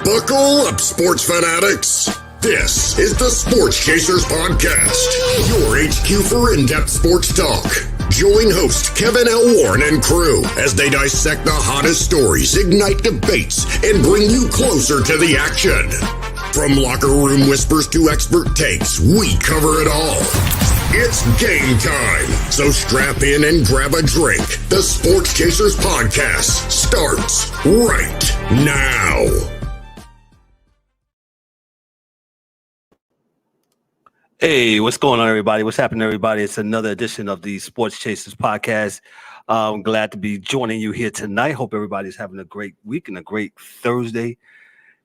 Buckle up, sports fanatics. This is the Sports Chasers Podcast, your HQ for in-depth sports talk. Join host Kevin L. Warren and crew as they dissect the hottest stories, ignite debates, and bring you closer to the action. From locker room whispers to expert takes, we cover it all. It's game time, so strap in and grab a drink. The Sports Chasers Podcast starts right now. Hey, what's going on, everybody? What's happening, everybody? It's another edition of the Sports Chasers Podcast. I'm glad to be joining you here tonight. Hope everybody's having a great week and a great Thursday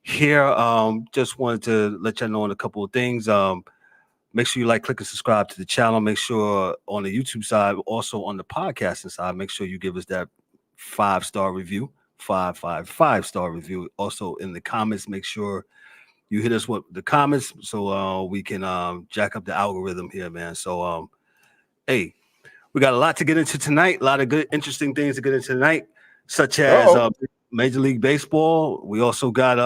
here. Just wanted to let you know on a couple of things. Make sure you like, click, and subscribe to the channel. Make sure on the YouTube side, also on the podcasting side, make sure you give us that 5-star review, 5-5-5-star review. Also in the comments, make sure you hit us with the comments so we can jack up the algorithm here, man. So, hey, we got a lot to get into tonight. A lot of good, interesting things to get into tonight, such as Major League Baseball. We also got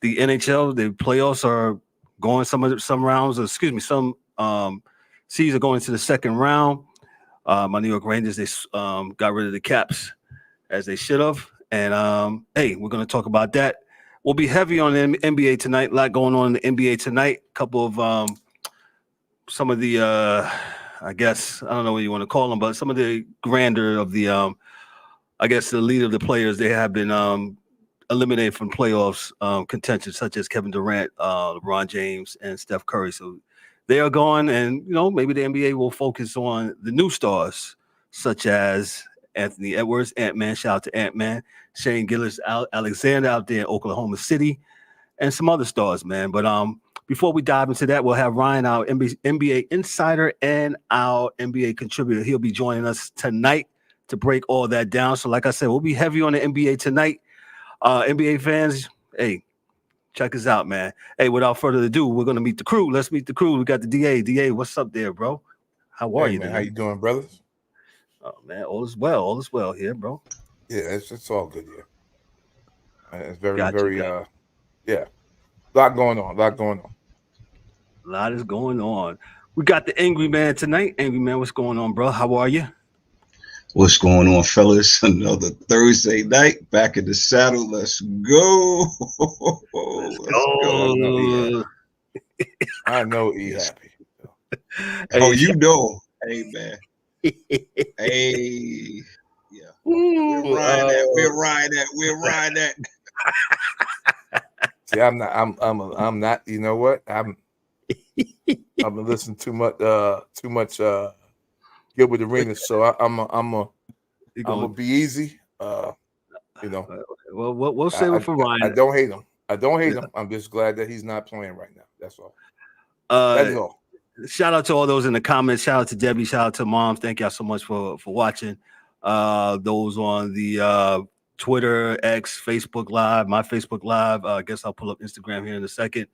the NHL. The playoffs are going. Some rounds. Some seeds are going to the second round. My New York Rangers, they got rid of the Caps as they should have. And hey, we're going to talk about that. We'll be heavy on the NBA tonight. A lot going on in the NBA tonight. A couple of some of the I guess I don't know what you want to call them, but some of the grandeur of the I guess the lead of the players, they have been eliminated from playoffs contention, such as Kevin Durant, LeBron James, and Steph Curry. So they are gone, and maybe the NBA will focus on the new stars, such as Anthony Edwards, Ant-Man. Shout out to Ant-Man. Shane Gilgeous-Alexander out there in Oklahoma City, and some other stars, man. But before we dive into that, we'll have Ryan, our NBA insider and our NBA contributor. He'll be joining us tonight to break all that down. So like I said, we'll be heavy on the NBA tonight. NBA fans, hey, check us out, man. Hey, without further ado, we're going to meet the crew. Let's meet the crew. We got the DA. DA, what's up there, bro? How are you, man? How you doing, brothers? Oh, man, all is well here, bro. Yeah, it's all good here. It's very, yeah. A lot going on. A lot is going on. We got the Angry Man tonight. Angry Man, what's going on, bro? How are you? What's going on, fellas? Another Thursday night, back in the saddle. Let's go. I know he happy. Oh, you know. Hey, man. Hey. Yeah. We're riding that. See, I'm not, you know what? I've been listening too much Gilbert Arenas, so I'm gonna be easy. Well, we'll save it for Ryan. I don't hate him. I'm just glad that he's not playing right now. That's all. That's all. Shout out to all those in the comments. Shout out to Debbie. Shout out to Moms. Thank y'all so much for watching. Those on the Twitter, X, Facebook Live, my Facebook Live. I guess I'll pull up Instagram here in a second.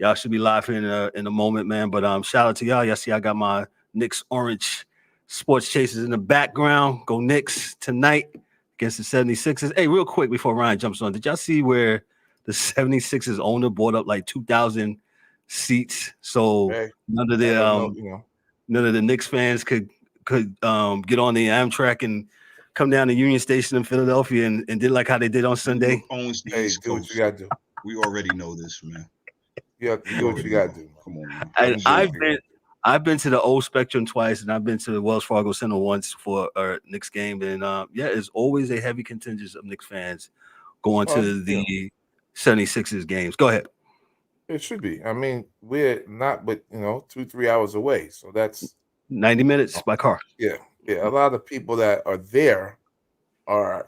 Y'all should be live here in a moment, man. But shout out to y'all. Y'all see I got my Knicks orange Sports Chasers in the background. Go Knicks tonight against the 76ers. Hey, real quick before Ryan jumps on, did y'all see where the 76ers owner bought up like 2,000 seats? So none of the Knicks fans could get on the Amtrak and come down to Union Station in Philadelphia and did like how they did on Sunday. Hey, do what you gotta do. We already know this, man. You have to do what you gotta do. Come on, man. I've been to the old Spectrum twice, and I've been to the Wells Fargo Center once for a Knicks game. And it's always a heavy contingent of Knicks fans going to the 76ers games. Go ahead. It should be. I mean, we're not, but 2-3 hours away, so that's 90 minutes by car. Yeah. A lot of people that are there are,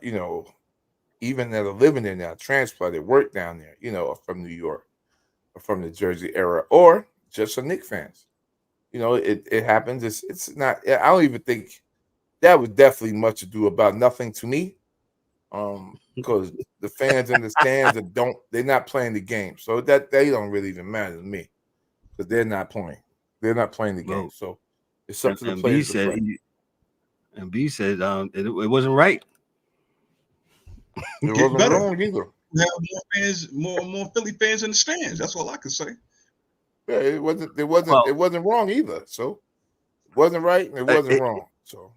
even that are living there now, transplanted, work down there, are from New York or from the Jersey area, or just are Knicks fans. It happens. It's not. I don't even think that was definitely much ado about nothing to me. Because the fans in the stands they're not playing the game, so that they don't really even matter to me because they're not playing. They're not playing the game, so it's up to the players. B said it wasn't right. It wasn't wrong either. have more fans, more Philly fans in the stands. That's all I can say. Yeah, it wasn't wrong either. So it wasn't right and it wasn't wrong. So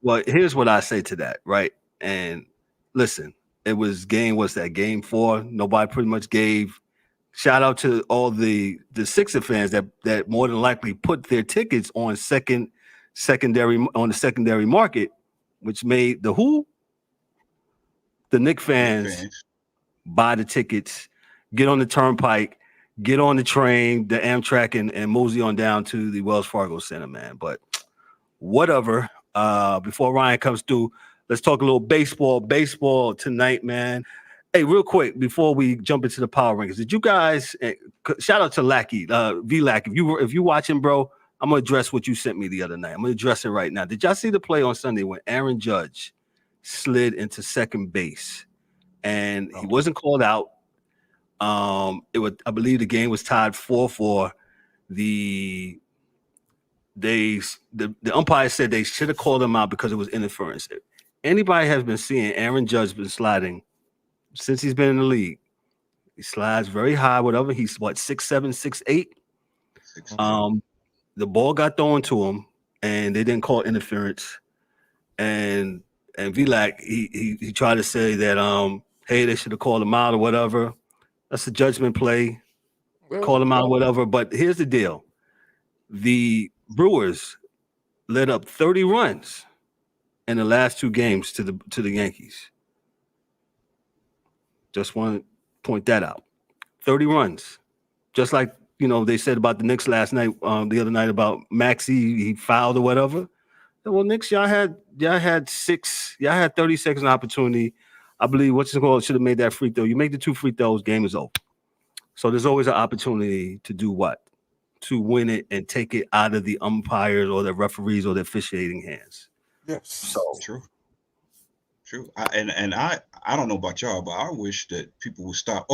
well, here's what I say to that, right? And listen, what's that, game 4? Nobody pretty much gave. Shout out to all the Sixer fans that more than likely put their tickets on secondary market, which made the Knicks fans buy the tickets, get on the turnpike, get on the train, the Amtrak, and mosey on down to the Wells Fargo Center, man. But whatever. Before Ryan comes through, let's talk a little baseball tonight, man. Hey, real quick before we jump into the power rankings, did you guys? Shout out to Lackey, V-Lack. If you watching, bro, I'm gonna address what you sent me the other night. I'm gonna address it right now. Did y'all see the play on Sunday when Aaron Judge slid into second base and he wasn't called out? I believe the game was tied 4-4. The umpire said they should have called him out because it was interference. If anybody has been seeing Aaron Judge been sliding since he's been in the league. He slides very high, whatever. He's 6'7", 6'8". The ball got thrown to him, and they didn't call interference. And Vlac, he tried to say that hey, they should have called him out or whatever. That's a judgment play. Call him out or whatever. But here's the deal: the Brewers led up 30 runs in the last 2 games to the Yankees. Just want to point that out. 30 runs. Just like, they said about the Knicks last night, the other night about Maxey, he fouled or whatever. Well, Knicks, y'all had 30 seconds of opportunity. I believe should have made that free throw. You make the 2 free throws, game is over. So there's always an opportunity to do what? To win it and take it out of the umpires or the referees or the officiating hands. Yes. So true. I don't know about y'all, but I wish that people would stop.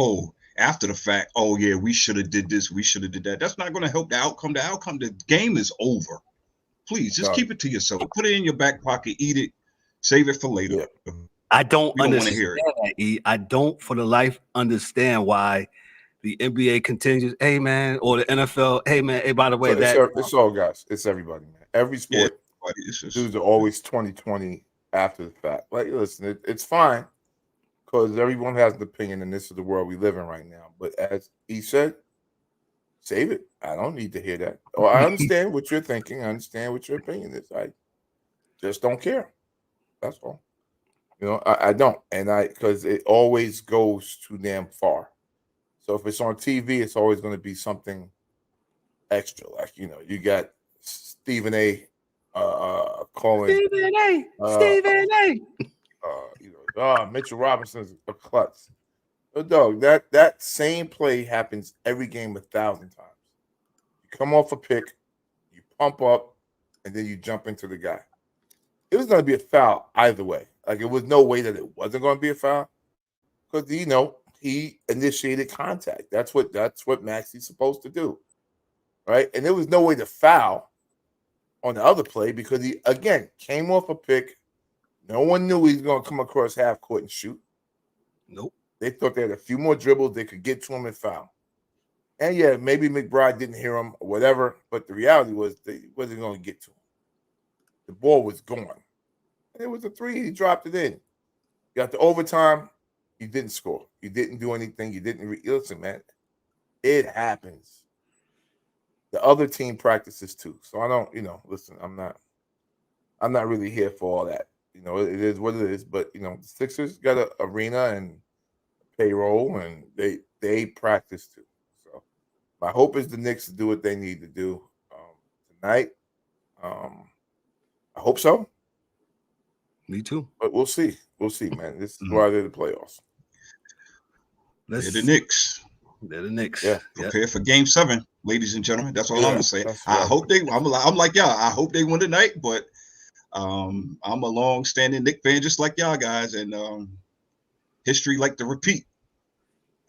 After the fact, yeah, we should have did this, we should have did that. That's not going to help the outcome. The outcome, the game is over. Please just keep it to yourself. Put it in your back pocket, eat it, save it for later. Yeah. I don't understand that. I don't for the life understand why the NBA continues. Hey man, or the NFL. Hey man. Hey, by the way, it's all guys. It's everybody, man. Every sport. Dudes are always 2020 after the fact. Like, listen, it's fine because everyone has an opinion, and this is the world we live in right now. But as he said, save it. I don't need to hear that. I understand what you're thinking. I understand what your opinion is. I just don't care. That's all. I don't, because it always goes too damn far. So if it's on TV, it's always going to be something extra. Like, you got Stephen A. Calling Stephen A. Mitchell Robinson's a klutz. But dog, that same play happens every game 1,000 times. You come off a pick, you pump up, and then you jump into the guy. It was going to be a foul either way. Like, it was no way that it wasn't going to be a foul because he initiated contact. That's what Maxey's supposed to do, right? And there was no way to foul on the other play because he, again, came off a pick. No one knew he was going to come across half court and shoot. Nope. They thought they had a few more dribbles. They could get to him and foul. And, yeah, maybe McBride didn't hear him or whatever, but the reality was they wasn't going to get to him. The ball was gone. And it was a 3. He dropped it in. Got to overtime. You didn't score. You didn't do anything. You didn't listen, man. It happens. The other team practices too. So I don't, listen, I'm not really here for all that. It is what it is. But the Sixers got an arena and payroll, and they practice too. So my hope is the Knicks do what they need to do tonight. I hope so. Me too. But we'll see. We'll see, man. This is why they're the playoffs. They're the Knicks. They're the Knicks. Yeah. Prepare for Game 7, ladies and gentlemen. That's all I'm gonna say. I hope they. I'm like y'all. I hope they win tonight. But I'm a long-standing Knicks fan, just like y'all guys, and history like to repeat.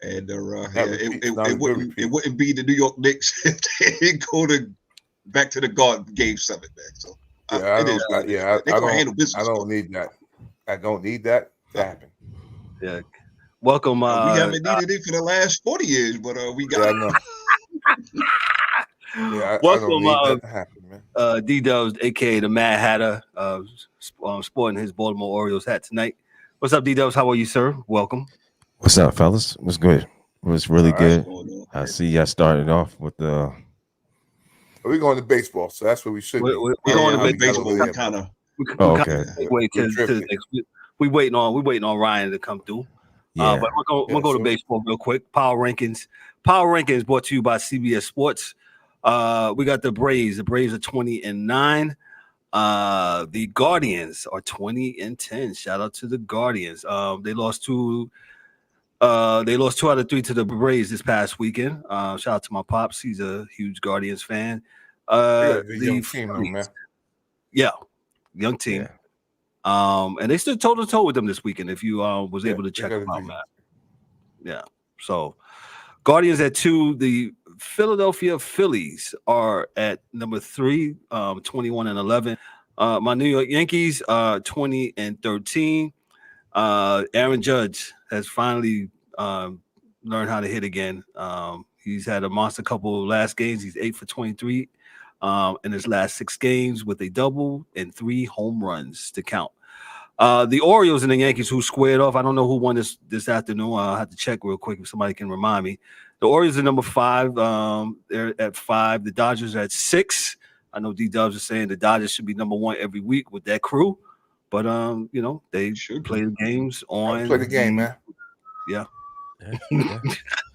And it wouldn't be the New York Knicks if they didn't go back to the Garden Game 7, man. So I don't need that. I don't need that to happen. Yeah. Welcome. We haven't needed it for the last 40 years, but we got. Yeah, I know. Yeah, I welcome, don't need that to happen, man. D-Dubs, aka the Mad Hatter, sporting his Baltimore Orioles hat tonight. What's up, D-Dubs? How are you, sir? Welcome. What's up, fellas? What's good? What's really good? Right. I see y'all started off with the. We're going to baseball, so that's what we should be. We're going to baseball. We kind of. Okay. We waiting on Ryan to come through. Yeah. But we'll go to baseball real quick. Power rankings. Power rankings brought to you by CBS Sports. We got the Braves. The Braves are 20-9. The Guardians are 20-10. Shout out to the Guardians. They lost two out of 3 to the Braves this past weekend. Shout out to my pops. He's a huge Guardians fan. The young team, though, man. Yeah, young team. Yeah. And they stood toe to toe with them this weekend. If you was able to check them out, man. Yeah. So, Guardians at 2. The Philadelphia Phillies are at number 3, 21-11. My New York Yankees are 20-13. Aaron Judge has finally learned how to hit again. He's had a monster couple of last games. He's 8 for 23 in his last 6 games with a double and 3 home runs to count. The Orioles and the Yankees, who squared off. I don't know who won this afternoon. I'll have to check real quick if somebody can remind me. The Orioles are number 5. They're at 5. The Dodgers are at 6. I know D-Dubs is saying the Dodgers should be number 1 every week with that crew. But they should play the games on. Play the game, man. Yeah.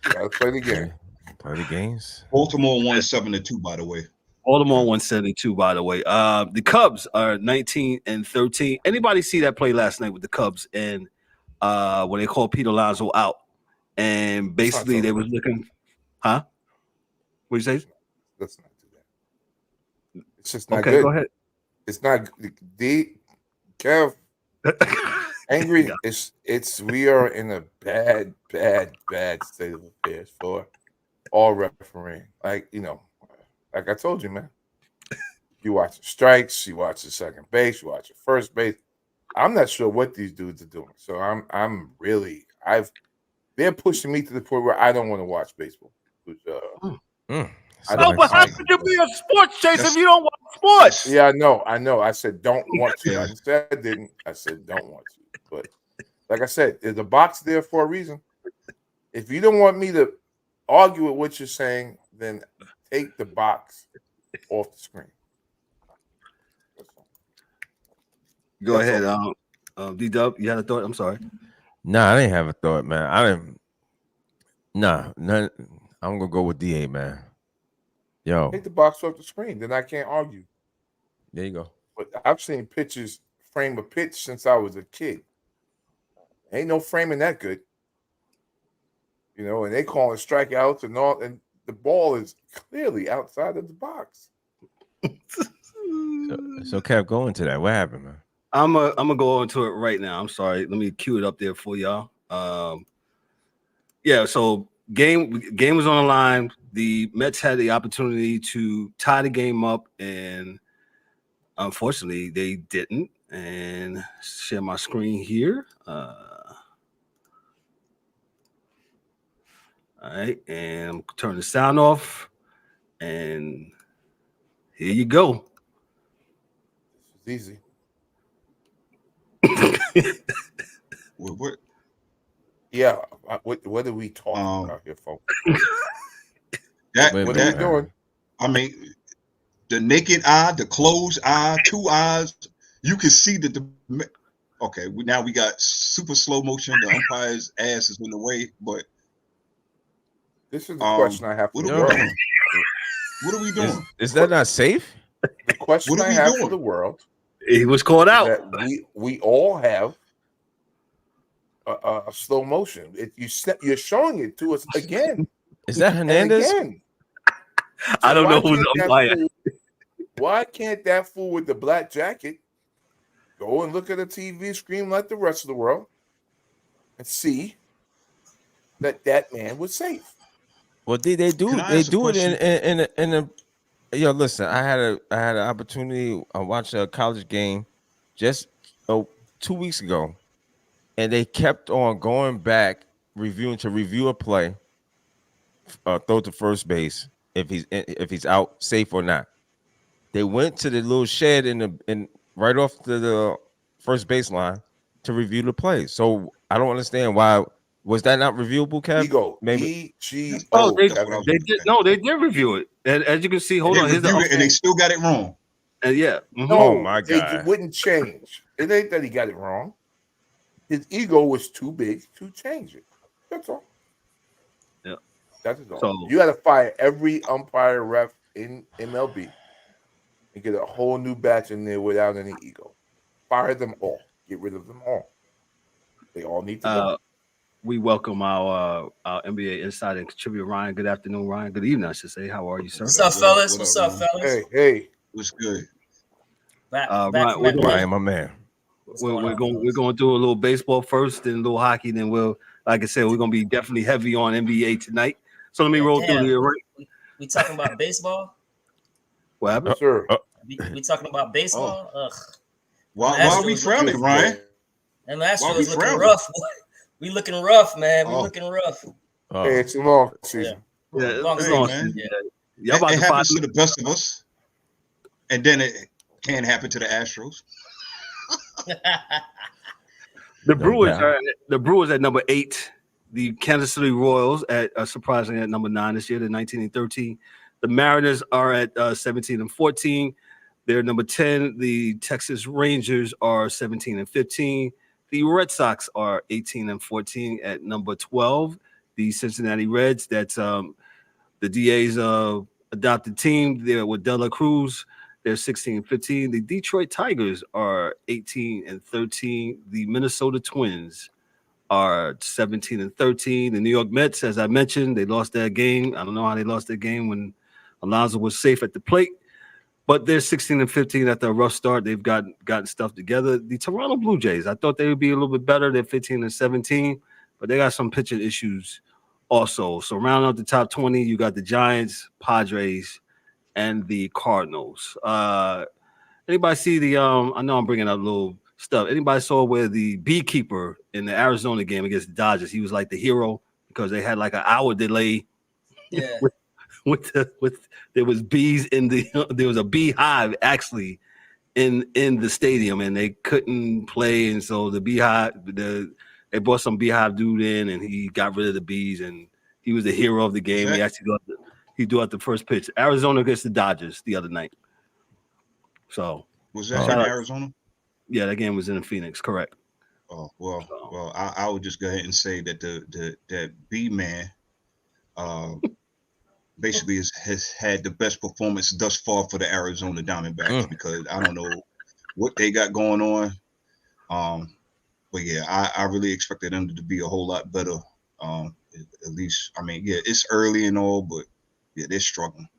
Gotta play the game. Play the games. Baltimore won 7-2, by the way. Baltimore 172, by the way. The Cubs are 19-13. Anybody see that play last night with the Cubs and when they called Pete Alonso out? And basically they was looking, huh? What you say? Let's not do that. It's just not okay, good. Go ahead. It's not Kev. Angry. It's we are in a bad state of affairs for all refereeing. Like I told you, man. You watch the strikes, you watch the second base, you watch the first base. I'm not sure what these dudes are doing. So they're pushing me to the point where I don't want to watch baseball. But how could you be a sports chaser if you don't watch sports? Yeah, I know. I said don't want to. I said I didn't. I said don't want to. But like I said, there's a box there for a reason. If you don't want me to argue with what you're saying, then take the box off the screen. Go ahead, D-Dub. You had a thought? I'm sorry. Nah, I didn't have a thought, man. I didn't. Nah, I'm gonna go with DA, man. Yo, take the box off the screen, then I can't argue. There you go. But I've seen pitches frame a pitch since I was a kid. Ain't no framing that good. And they call it strikeouts and all, and the ball is clearly outside of the box. So Kev, go into that. What happened, man? I'm gonna go into it right now. I'm sorry. Let me cue it up there for y'all. So game was on the line. The Mets had the opportunity to tie the game up, and unfortunately, they didn't. And share my screen here. All right, and turn the sound off. And here you go. This is easy. What? Yeah. What are we talking about here, folks? What are you doing? I mean, the naked eye, the closed eye, 2 eyes, you can see that okay, now we got super slow motion. The umpire's ass is in the way, but this is the question I have for the world. What are we doing? Is that not safe? The question I have for the world. He was called out. That we all have a slow motion. You're showing it to us again. Is that Hernandez? I don't know who's umpire. Why can't that fool with the black jacket go and look at a TV screen like the rest of the world and see that man was safe? Well, they do it in a. Yo, listen, I had an opportunity. I watched a college game just 2 weeks ago, and they kept on going back review a play, throw to first base if he's out safe or not. They went to the little shed in right off the first baseline to review the play. So I don't understand why was that not reviewable, Kev? Ego. Maybe. Oh, they did. No, they did review it, and as you can see, hold on, and they still got it wrong. Yeah. No, oh my they God, wouldn't change. It ain't that he got it wrong. His ego was too big to change it. That's all. Yeah. That's all. So you got to fire every umpire ref in MLB and get a whole new batch in there without any ego. Fire them all. Get rid of them all. They all need to go. We welcome our NBA insider and contributor Ryan. Good afternoon, Ryan. Good evening, I should say. How are you, sir? What's up, fellas? What's up, fellas? Hey. What's good? Ryan, my man. We're going to do a little baseball first, then a little hockey, then like I said, we're going to be definitely heavy on NBA tonight. So let me roll through here. Right? We talking about baseball? What happened? Sure. We talking about baseball? Ugh. Why are we frowning, Ryan? And last year was looking rough. We looking rough, man. We looking rough. Hey, it's a long season. Yeah, long season. Man. Yeah. It happens to the best of us, and then it can happen to the Astros. The Brewers at number 8. The Kansas City Royals at surprisingly at number 9 this year. They're 19 and 13. The Mariners are at 17 and 14. They're number 10. The Texas Rangers are 17 and 15. The Red Sox are 18 and 14 at number 12. The Cincinnati Reds, that's the DA's adopted team. They're with De La Cruz. They're 16 and 15. The Detroit Tigers are 18 and 13. The Minnesota Twins are 17 and 13. The New York Mets, as I mentioned, they lost that game. I don't know how they lost that game when Alonso was safe at the plate. But they're 16 and 15 after a rough start. They've gotten stuff together. The Toronto Blue Jays, I thought they would be a little bit better. They're 15 and 17, but they got some pitching issues also. So rounding out the top 20, you got the Giants, Padres, and the Cardinals. Anybody see the I know I'm bringing up little stuff. Anybody saw where the beekeeper in the Arizona game against the Dodgers, he was like the hero because they had like an hour delay. Yeah. With there was bees there was a beehive actually in the stadium and they couldn't play, and so the beehive they brought some beehive dude in and he got rid of the bees and he was the hero of the game. He actually threw out the first pitch. Arizona against the Dodgers the other night. So was that in Arizona? Yeah, that game was in Phoenix, correct. Oh well, I would just go ahead and say that that bee man basically has had the best performance thus far for the Arizona Diamondbacks because I don't know what they got going on. But yeah, I really expected them to be a whole lot better. At least, I mean, yeah, it's early and all, but yeah, they're struggling.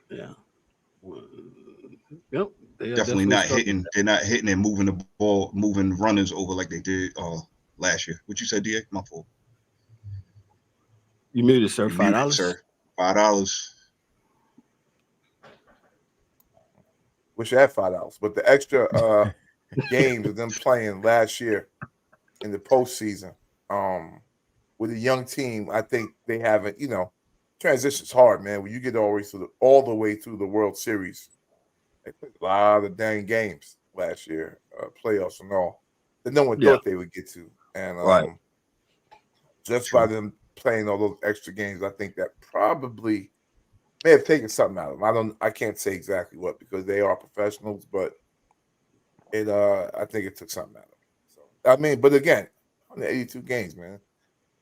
Yeah. Yep. Definitely not hitting. They're not hitting and moving the ball, moving runners over like they did last year. What you said, DA? My fault. You muted, sir. $5, sir. $5. Wish I had $5, but the extra games of them playing last year in the postseason, with a young team, I think they haven't. Transition's hard, man. When you get all the way through the World Series, they played a lot of dang games last year, playoffs and all, that no one thought they would get to, and just by them playing all those extra games, I think that probably may have taken something out of them. I can't say exactly what because they are professionals, but I think it took something out of them. So I mean, but again, 182 games, man.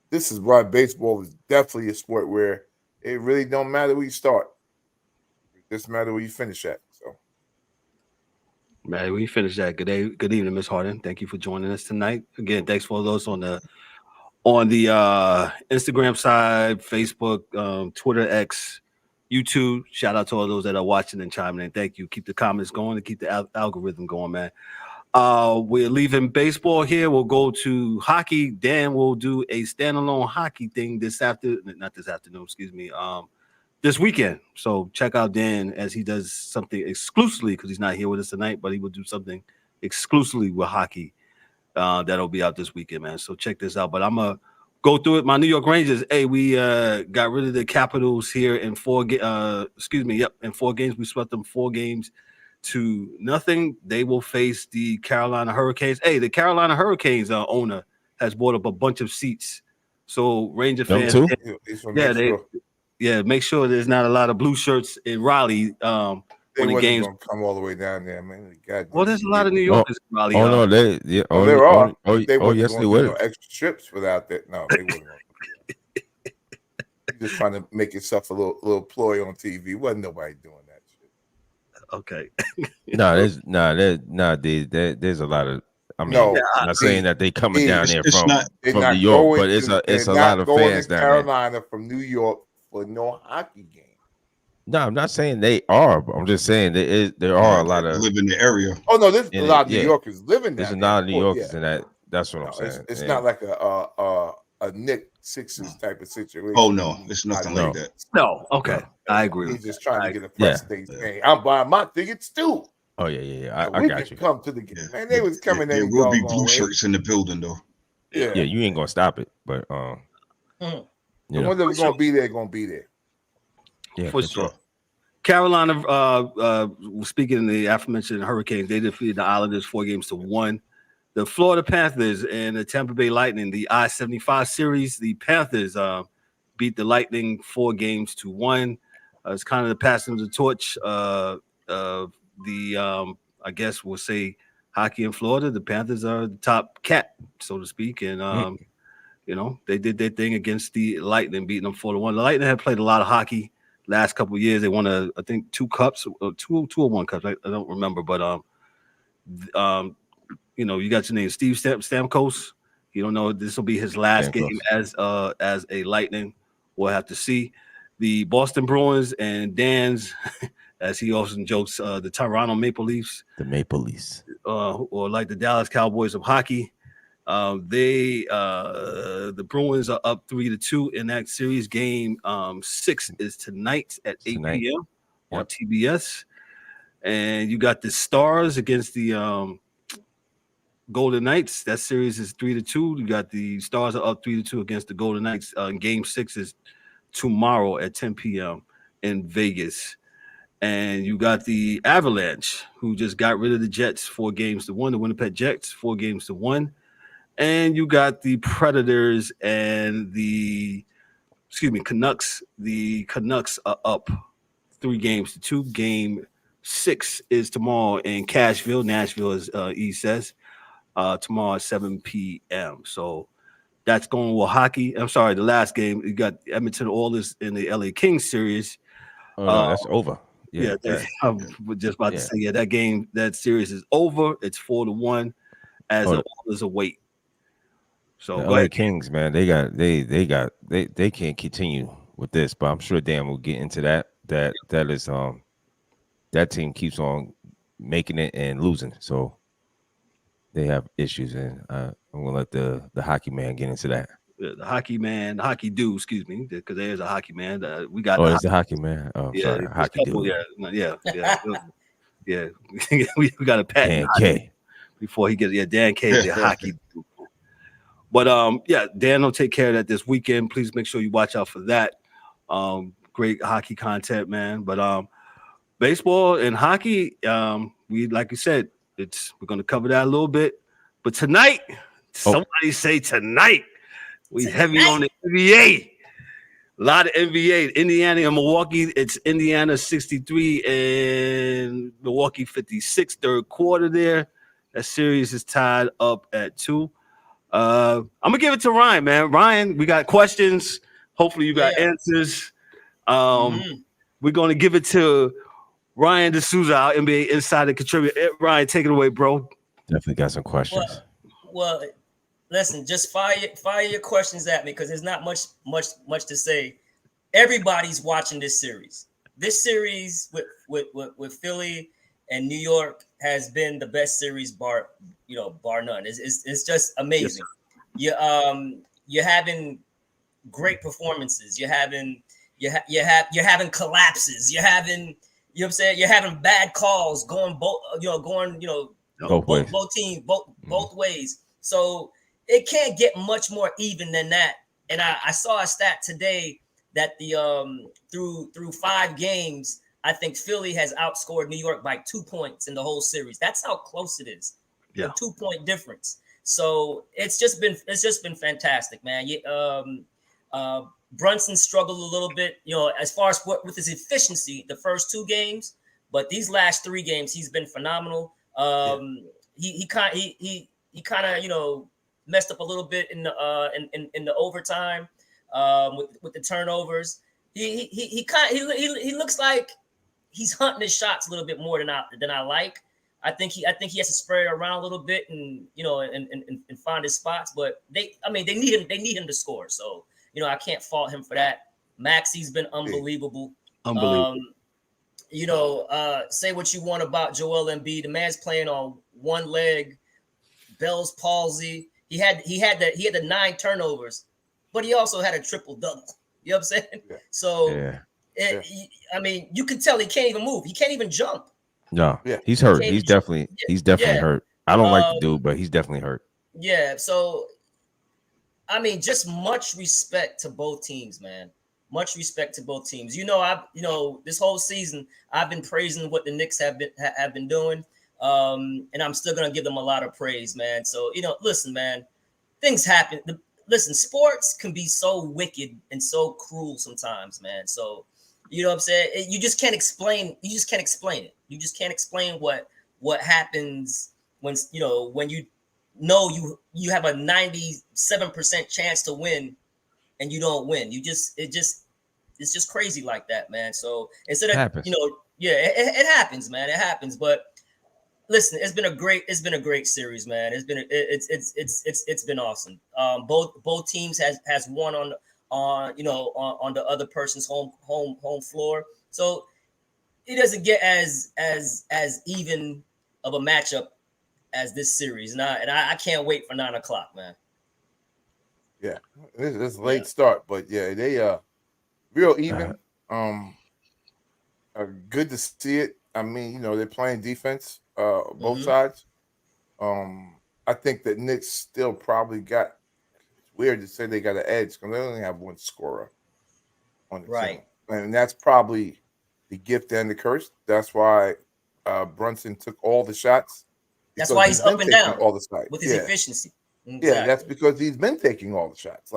This is why baseball is definitely a sport where it really don't matter where you start. It just matter where you finish at. So man, we finished that. Good day, good evening, Miss Harden. Thank you for joining us tonight. Again, thanks for those on the Instagram side, Facebook, Twitter, X, YouTube. Shout out to all those that are watching and chiming in. Thank you. Keep the comments going and keep the algorithm going, man. We're leaving baseball here. We'll go to hockey. Dan will do a standalone hockey thing this weekend. So check out Dan as he does something exclusively because he's not here with us tonight, but he will do something exclusively with hockey That'll be out this weekend, man. So check this out. But I'm gonna go through it. My New York Rangers. Hey, we got rid of the Capitals here in 4 games. In 4 games, we swept them 4 games to nothing. They will face the Carolina Hurricanes. Hey, the Carolina Hurricanes owner has bought up a bunch of seats. So Ranger fans, make sure there's not a lot of blue shirts in Raleigh. They wasn't going to come all the way down there, man. Well, there's a lot of New Yorkers in Raleigh. There are. Yes, they would. Extra trips without that. No, they wouldn't. Just trying to make yourself a little ploy on TV. Wasn't nobody doing that shit. Okay. There's a lot of. I mean, I'm not saying that they coming down there from New York, but it's a lot of fans down Carolina from New York for no hockey game. No, I'm not saying they are, but I'm just saying there are a lot of live in the area. Oh no, there's a lot of New Yorkers living there. There's a lot of New Yorkers in that. That's what I'm saying. It's not like a Knicks Sixers type of situation. Oh no, it's nothing like that. No, okay, I agree. He's just trying to get a press day. Hey, I'm buying my tickets too. Oh yeah. I got you. Come to the game, man. They was coming. There will be blue shirts in the building, though. Yeah, you ain't gonna stop it, but the ones that was gonna be there, gonna be there. Yeah, for sure. Carolina, speaking of the aforementioned Hurricanes, they defeated the Islanders 4-1. The Florida Panthers and the Tampa Bay Lightning, the I-75 series, the Panthers beat the Lightning 4-1. It's kind of the passing of the torch of the, I guess we'll say, hockey in Florida. The Panthers are the top cat, so to speak, and they did their thing against the Lightning, beating them 4-1. The Lightning had played a lot of hockey last couple of years. They won I think 2 cups, two or 1 cups. I don't remember, but you got your name, Steve Stamkos. You don't know this will be his last game as a Lightning. We'll have to see. The Boston Bruins and Dan's, as he often jokes, the Toronto Maple Leafs. The Maple Leafs. Or like the Dallas Cowboys of hockey. The Bruins are up 3-2 in that series. Game 6 is tonight at 8 p.m. on TBS. And you got the Stars against the Golden Knights. That series is 3-2. You got the Stars are up 3-2 against the Golden Knights. Game 6 is tomorrow at 10 p.m. in Vegas. And you got the Avalanche, who just got rid of the Jets 4-1. The Winnipeg Jets 4-1. And you got the Predators and the Canucks. The Canucks are up 3-2. Game 6 is tomorrow in Nashville, as E says. Tomorrow at 7 p.m. So that's going with hockey. I'm sorry, the last game, you got Edmonton Oilers in the LA Kings series. That's over. Yeah, I'm just about to say, that series is over. It's 4-1 as the Oilers await. So the LA Kings, man, they can't continue with this, but I'm sure Dan will get into that. That is that team keeps on making it and losing, so they have issues, and I'm gonna let the hockey man get into that. The hockey dude, excuse me, because there's a hockey man. We got. It's the hockey man. Oh, yeah, sorry, hockey dude. Yeah. we got a patent Dan K before he gets Dan K the hockey dude. But Dan will take care of that this weekend. Please make sure you watch out for that. Great hockey content, man. But baseball and hockey, we like you said, we're gonna cover that a little bit. But tonight, somebody say tonight, we heavy on the NBA. A lot of NBA. Indiana and Milwaukee. It's Indiana 63 and Milwaukee 56. Third quarter there. That series is tied up at 2. I'm gonna give it to Ryan, man. Ryan, we got questions. Hopefully, you got answers. We're gonna give it to Ryan D'Souza, our NBA insider contributor. Ryan, take it away, bro. Definitely got some questions. Well, listen, just fire your questions at me because there's not much to say. Everybody's watching this series. This series with Philly and New York has been the best series bar none. It's just amazing. Yes. You're having great performances. You're having collapses. You're having you're having bad calls going both ways. So it can't get much more even than that. And I saw a stat today that the through 5 games, I think Philly has outscored New York by 2 points in the whole series. That's how close it is. Yeah. A 2-point difference. So it's just been fantastic, man. Brunson struggled a little bit, as far as with his efficiency the first 2 games, but these last 3 games he's been phenomenal. He kind of messed up a little bit in the overtime with the turnovers. He looks like he's hunting his shots a little bit more than I like. I think he has to spread it around a little bit and find his spots. But they need him to score. So I can't fault him for that. Maxey's been unbelievable. Say what you want about Joel Embiid. The man's playing on one leg, Bell's palsy. He had the 9 turnovers, but he also had a triple double. You know what I'm saying? Yeah. So you can tell he can't even move. He can't even jump. No, he's hurt. He's definitely hurt. I don't like the dude, but he's definitely hurt. Yeah. So, just much respect to both teams, man. Much respect to both teams. This whole season I've been praising what the Knicks have been doing, and I'm still gonna give them a lot of praise, man. So listen, man, things happen. Listen, sports can be so wicked and so cruel sometimes, man. So you know what I'm saying? You just can't explain. You just can't explain it. You just can't explain what happens when you have a 97% chance to win and you don't win. It's just crazy like that, man. So instead of it happens, man. It happens. But listen, it's been a great series, man. It's been awesome. Both teams has won on the other person's home floor. So it doesn't get as even of a matchup as this series. And I can't wait for 9 o'clock, man. Yeah, it's a late start, but they real even. Good to see it. They're playing defense, both sides. I think that Knicks still probably got. It's weird to say they got an edge because they only have one scorer on the team, and that's probably the gift and the curse. That's why Brunson took all the shots. That's why he's up and down all the shots with his efficiency. Exactly. Yeah, that's because he's been taking all the shots.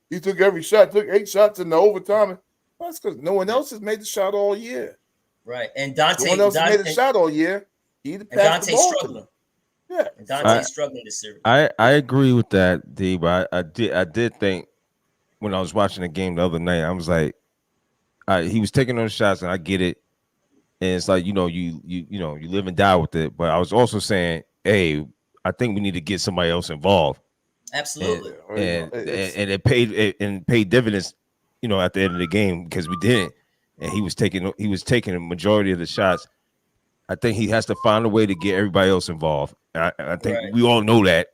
He took every shot, took 8 shots in the overtime. Well, that's because no one else has made the shot all year. Right, and Dante. No one else has made a shot all year. He'd pass the ball struggling. Yeah, and Dante's struggling this series. I agree with that, D. But I did think when I was watching the game the other night, I was like, he was taking those shots, and I get it. And it's like you live and die with it. But I was also saying, hey, I think we need to get somebody else involved. Absolutely, and it paid dividends, at the end of the game because we didn't. And he was taking a majority of the shots. I think he has to find a way to get everybody else involved. I think we all know that.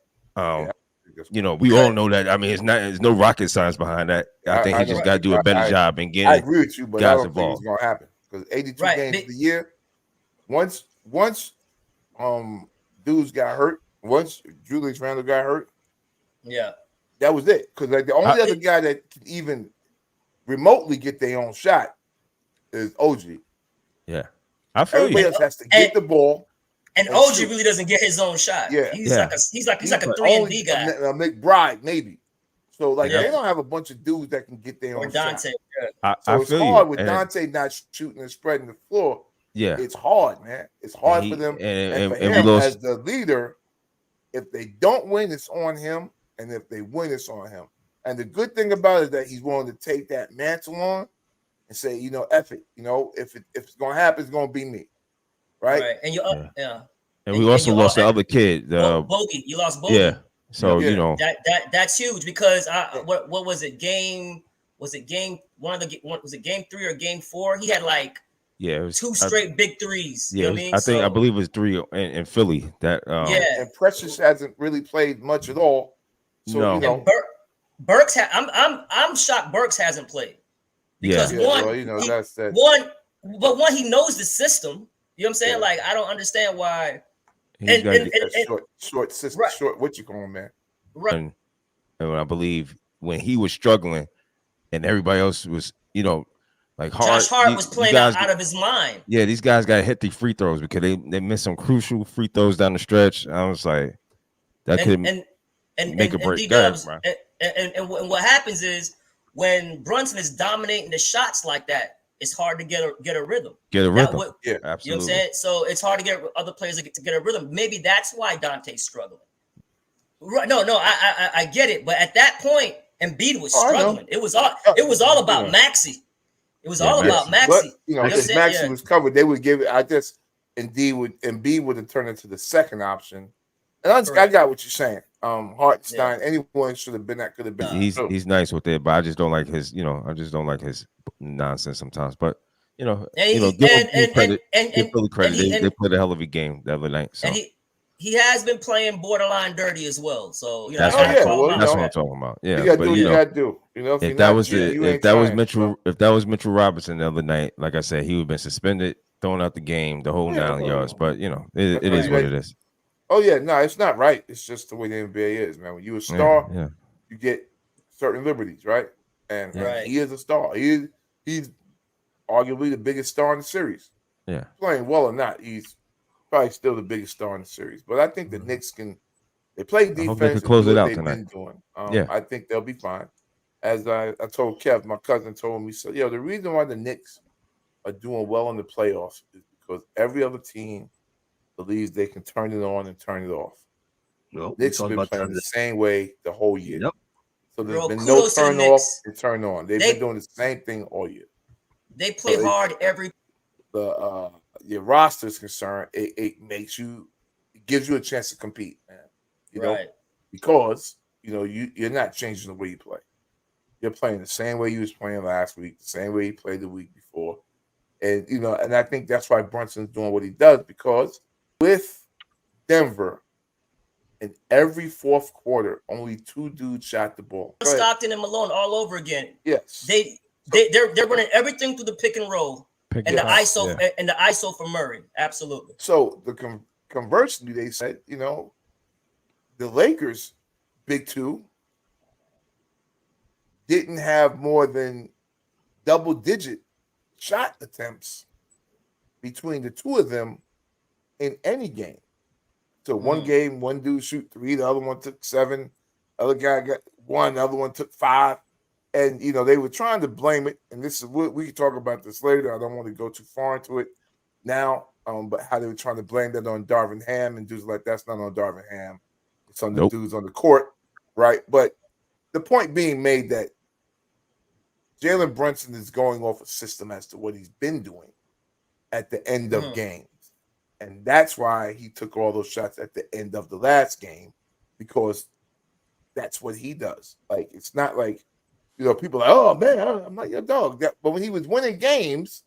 We all know that. There's no rocket science behind that. I think he just got to do a better job in getting. I agree with you, but I don't think it's going to happen because 82 games of the year. Once dudes got hurt, once Julius Randle got hurt, that was it. Because the only other guy that can even remotely get their own shot is OG. Yeah, I feel everybody else has to get the ball. And OG shoot. Really doesn't get his own shot. Yeah, he's like a 3-and-D guy. McBride maybe. So they don't have a bunch of dudes that can get their own Dante. Shot. So it's hard with Dante not shooting and spreading the floor. Yeah, it's hard, man. It's hard for them. And for him as the leader, if they don't win, it's on him, and if they win, it's on him. And the good thing about it is that he's willing to take that mantle on and say, F it. If it's gonna happen, it's gonna be me. Right. And And we also lost the other kid. Bogey. You lost Bogey. Yeah. So that's huge because what was it? Game 3 or game 4? He had it was 2 straight big threes. Yeah, I believe it was 3 in Philly. And Precious hasn't really played much at all. So no. Burks I'm shocked Burks hasn't played. Because one, he knows the system. You know what I'm saying? I don't understand why He's got short system, right. short. What you calling, man? Right. And I believe when he was struggling, and everybody else was, like Josh Hart was playing out of his mind. Yeah, these guys got to hit the free throws because they missed some crucial free throws down the stretch. I was like, that could make a break. And what happens is when Brunson is dominating the shots like that, it's hard to get a rhythm. Yeah, absolutely. You know what I'm saying? So it's hard to get other players to get a rhythm. Maybe that's why Dante's struggling. Right? No, I get it. But at that point, Embiid was struggling. It was all about Maxey. It was all about Maxey. But, if Maxey was covered, they would give it. Embiid would have turned into the second option. And I got what you're saying. Hartenstein, anyone should have been that. Could have been. He's nice with it, but I just don't like his. I just don't like his nonsense sometimes. But give credit. Give Philly credit. They played a hell of a game the other night. So. And he has been playing borderline dirty as well. So that's what I'm talking about. Yeah, you got to do what you got to do. If that was Mitchell Robinson the other night, like I said, he would have been suspended, thrown out the game, the whole 9 yards. But it is what it is. Oh yeah, no, it's not right. It's just the way the NBA is, man. When you're a star, you get certain liberties, right? And he is a star. He's arguably the biggest star in the series. Yeah, playing well or not, he's probably still the biggest star in the series. But I think the Knicks they play defense. I hope they can close it out tonight. I think they'll be fine. As I told Kev, my cousin told me, so the reason why the Knicks are doing well in the playoffs is because every other team believes they can turn it on and turn it off. Knicks have been playing the same way the whole year. Yep. So there's been no turn off and turn on. They've been doing the same thing all year. They play hard every. Your roster is concerned. It gives you a chance to compete, man. Because you're not changing the way you play. You're playing the same way you was playing last week, the same way you played the week before, and and I think that's why Brunson's doing what he does because. With Denver, in every fourth quarter, only 2 dudes shot the ball. Stockton and Malone all over again. Yes, they're running everything through the pick and roll and the ISO for Murray. Absolutely. So conversely, they said the Lakers, big 2, didn't have more than double-digit shot attempts between the 2 of them. In any game. So one game, one dude shoot 3, the other one took 7, other guy got 1, the other one took 5. And they were trying to blame it. And this is we can talk about this later. I don't want to go too far into it now. But how they were trying to blame that on Darvin Ham and dudes like that's not on Darvin Ham. It's on the dudes on the court, right? But the point being made that Jalen Brunson is going off a system as to what he's been doing at the end of games. And that's why he took all those shots at the end of the last game, because that's what he does. Like, it's not like, people are like, oh, man, I'm not your dog. But when he was winning games,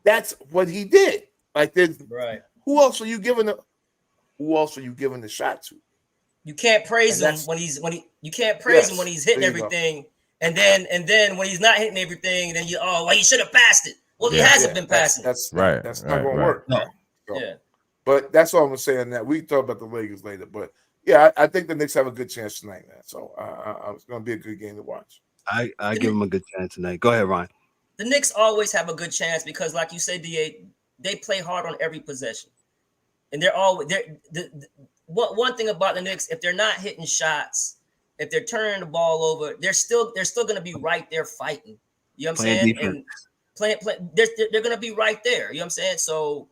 that's what he did. Like, who else are you giving the shot to? You can't praise him when he's hitting everything. And then when he's not hitting everything, then he should have passed it. Well, he hasn't been passing. That's not going to work. No. So, but that's all I'm gonna say on that. We can talk about the Lakers later, but I think the Knicks have a good chance tonight, man. So it's gonna be a good game to watch. I give them a good chance tonight. Go ahead, Ryan. The Knicks always have a good chance because, like you said, DA, they play hard on every possession, and they're always one thing about the Knicks, if they're not hitting shots, if they're turning the ball over, they're still gonna be right there fighting. You know what I'm saying? Defense. And they're gonna be right there. You know what I'm saying? So.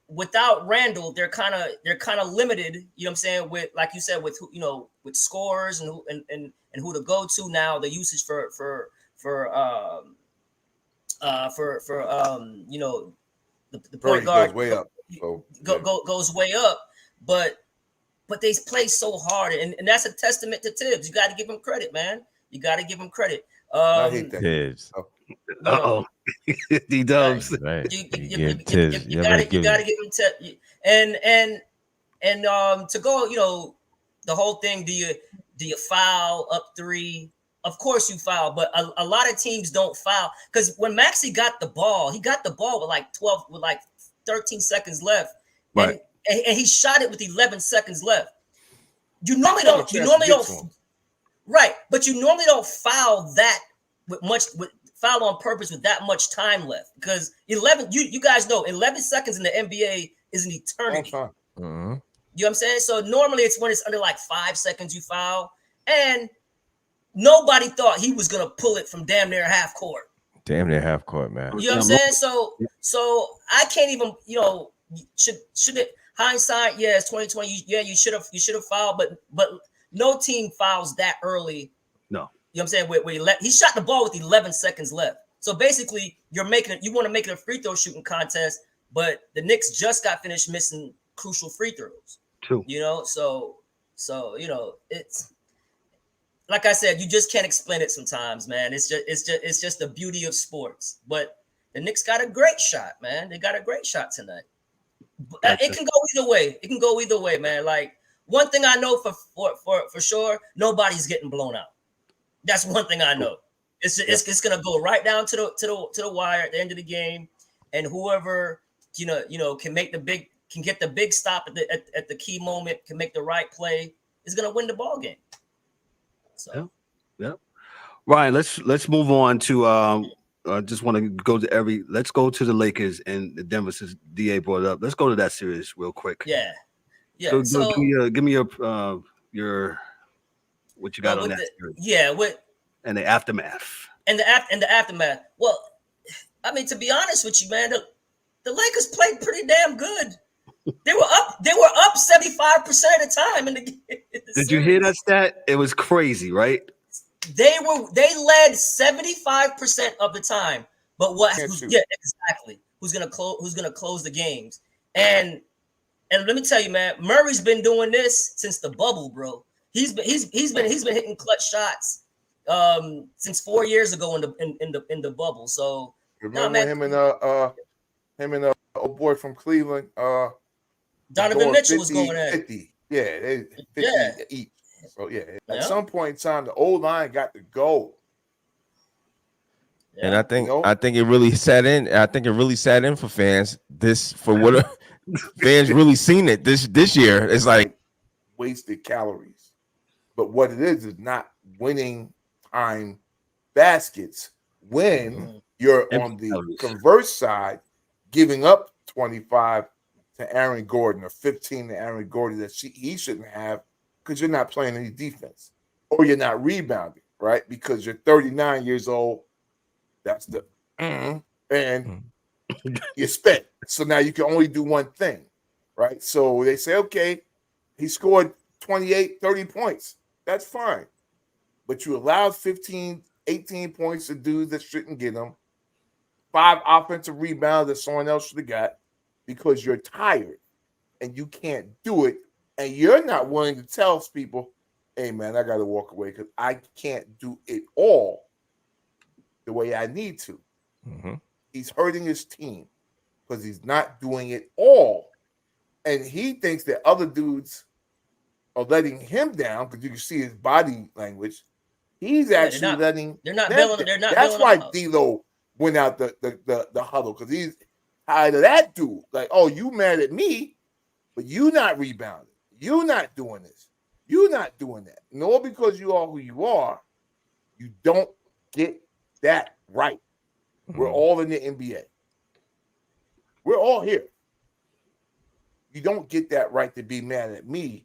Without Randle, they're kind of limited. You know what I'm saying? With, like you said, with with scores and who to go to now. The usage for the point guard goes way up. Goes way up. But they play so hard, and that's a testament to Tibbs. You got to give him credit, man. You got to give him credit. I hate that. Tibbs. D-Dubs. Right. You gotta give him and to go, the whole thing. Do you foul up 3? Of course you foul, but a lot of teams don't foul because when Maxey got the ball, he got the ball with like 13 seconds left. Right. and he shot it with 11 seconds left. You normally don't. Right, but you normally don't foul that foul on purpose with that much time left, because 11. You guys know 11 seconds in the NBA is an eternity. Mm-hmm. You know what I'm saying? So normally it's when it's under like 5 seconds you foul, and nobody thought he was gonna pull it from damn near half court. Damn near half court, man. You know what I'm saying? So I can't even, should it hindsight? Yeah, it's 2020. Yeah, you should have fouled, but no team fouls that early. No. You know what I'm saying? He shot the ball with 11 seconds left. So basically, you want to make it a free throw shooting contest, but the Knicks just got finished missing crucial free throws. True. So it's like I said, you just can't explain it sometimes, man. It's just the beauty of sports. But the Knicks got a great shot, man. They got a great shot tonight. It can go either way. It can go either way, man. Like, one thing I know for sure, nobody's getting blown out. That's one thing I know. It's gonna go right down to the wire at the end of the game, and whoever can get the big stop at the key moment, can make the right play, is gonna win the ball game. So, yeah. Ryan, let's move on to I just want to go to let's go to the Lakers and the Denver, since DA brought it up. Let's go to that series real quick. Yeah. So give me your what you got on that series. Yeah, and the aftermath. And the aftermath. Well, I mean, to be honest with you, man, the Lakers played pretty damn good. They were up 75% of the time in the game. Did you hear that stat? It was crazy, right? They led 75% of the time. But exactly. Who's gonna close the games? And let me tell you, man, Murray's been doing this since the bubble, bro. He's been hitting clutch shots since 4 years ago in the bubble. So remember him and old boy from Cleveland, Donovan Mitchell 50, was going at 50. Yeah, they 50 each. So at some point in time, the old line got to go. And I think it really sat in. I think it really sat in for fans. Fans really seen it this year. It's like wasted calories. But what it is not winning time baskets when you're on the converse side, giving up 25 to Aaron Gordon or 15 to Aaron Gordon that he shouldn't have, because you're not playing any defense or you're not rebounding, right? Because you're 39 years old. That's the and you spent. So now you can only do one thing, right? So they say, okay, he scored 28, 30 points. That's fine. But you allowed 15, 18 points to dudes that shouldn't get them, 5 offensive rebounds that someone else should have got, because you're tired and you can't do it. And you're not willing to tell people, hey, man, I got to walk away because I can't do it all the way I need to. Mm-hmm. He's hurting his team because he's not doing it all. And he thinks that other dudes are letting him down, because you can see his body language. He's actually letting. They're not bailing. They're not. That's why D'Lo went out the huddle, because he's tired of that dude. Like, oh, you mad at me, but you not rebounding. You not doing this. You not doing that. No, because you are who you are, you don't get that right. Mm-hmm. We're all in the NBA. We're all here. You don't get that right to be mad at me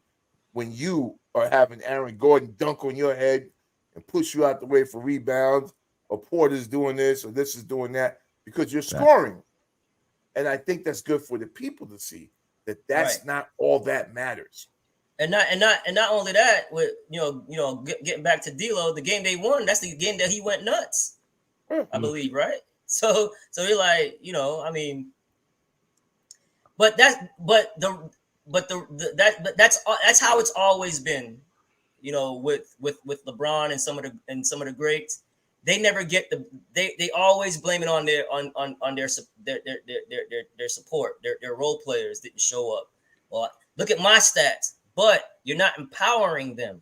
when you are having Aaron Gordon dunk on your head and push you out the way for rebounds, or Porter's doing this or this is doing that, because you're scoring. And I think that's good for the people to see that that's not all that matters. And not only that, with getting back to D'Lo, the game they won, that's the game that he went nuts. I believe, right? So you're like, I mean, that's how it's always been, with LeBron and some of the greats. They never get they always blame it on their support. Their role players didn't show up. Well, look at my stats, but you're not empowering them.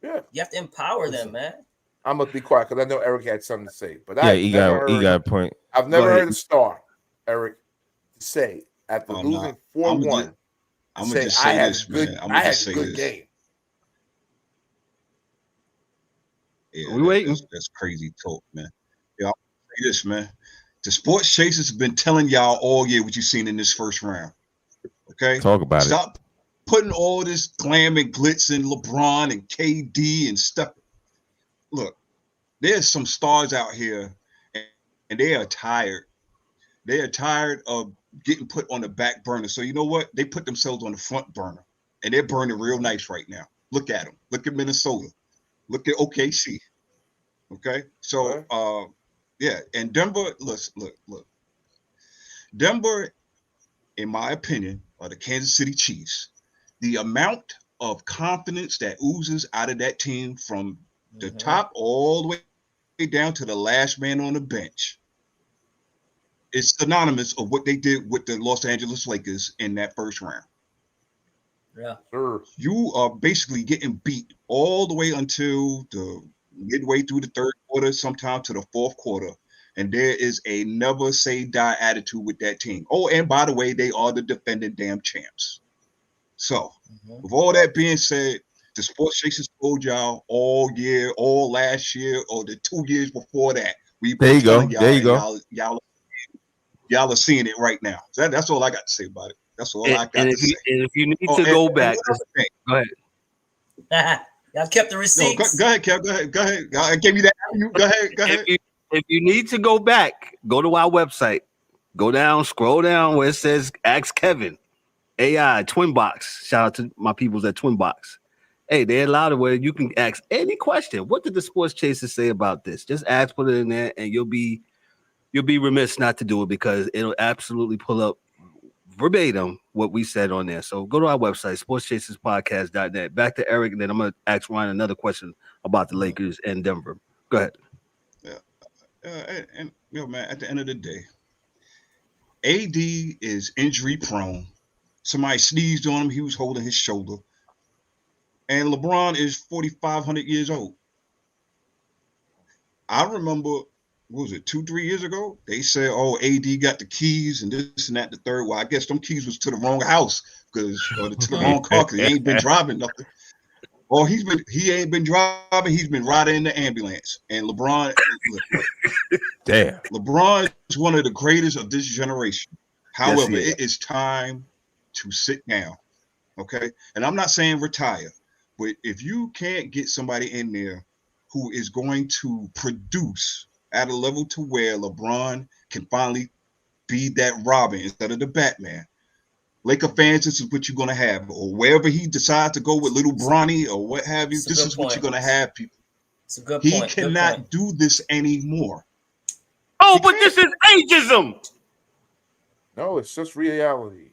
Yeah, you have to empower them, man. I'm gonna be quiet because I know Eric had something to say. But he got a point. I've never heard a star, Eric, say after losing 4-1 I'm gonna just say this, man. I'm gonna just say this. Game. Yeah, We waiting. That's crazy talk, man. Yeah, I'll say this, man. The sports chasers have been telling y'all all year what you've seen in this first round. Okay, Talk about it. Stop putting all this glam and glitz in LeBron and KD and stuff. Look, there's some stars out here, and they are tired. They are tired of getting put on the back burner. So you know what? They put themselves on the front burner, and they're burning real nice right now. Look at them. Look at Minnesota. Look at OKC. Okay, so yeah, and Denver. Look. Denver, in my opinion, are the Kansas City Chiefs. The amount of confidence that oozes out of that team from the top all the way down to the last man on the bench is synonymous of what they did with the Los Angeles Lakers in that first round. Yeah, sure. You are basically getting beat all the way until the midway through the third quarter, sometime to the fourth quarter. And there is a never say die attitude with that team. Oh, and by the way, they are the defending damn champs. So, with all that being said, the sports chasers told y'all all year, all last year, or the 2 years before that. We've been telling y'all, there you go. Y'all are seeing it right now. So that's all I got to say about it. That's all I got to say. And if you need to go back, go ahead. Y'all kept the receipts. No, go ahead, Kev. Go ahead. I gave you that. Go ahead. If you need to go back, go to our website. Go down, scroll down where it says Ask Kevin. AI, Twin Box. Shout out to my peoples at Twin Box. Hey, they're allowed where you can ask any question. What did the sports chasers say about this? Just ask, put it in there, and you'll be remiss not to do it because it'll absolutely pull up verbatim what we said on there. So go to our website, sportschaserspodcast.net. Back to Eric, and then I'm going to ask Ryan another question about the Lakers and Denver. Go ahead. And you know, man, at the end of the day, AD is injury prone. Somebody sneezed on him. He was holding his shoulder. And LeBron is 4,500 years old. I remember, what was it, 2-3 years ago? They said, oh, AD got the keys and this and that, the third. Well, I guess them keys was to the wrong house or to the wrong car because he ain't been driving nothing. Or he ain't been driving. He's been riding in the ambulance. And LeBron, damn, LeBron is one of the greatest of this generation. However, yes, it is time to sit down. Okay, and I'm not saying retire, but if you can't get somebody in there who is going to produce at a level to where LeBron can finally be that Robin instead of the Batman. Laker fans, this is what you're going to have. Or wherever he decides to go with little Bronny or what have you, this is what you're going to have, people. It's a good He point. cannot do this anymore. Oh, but this is ageism. No, it's just reality.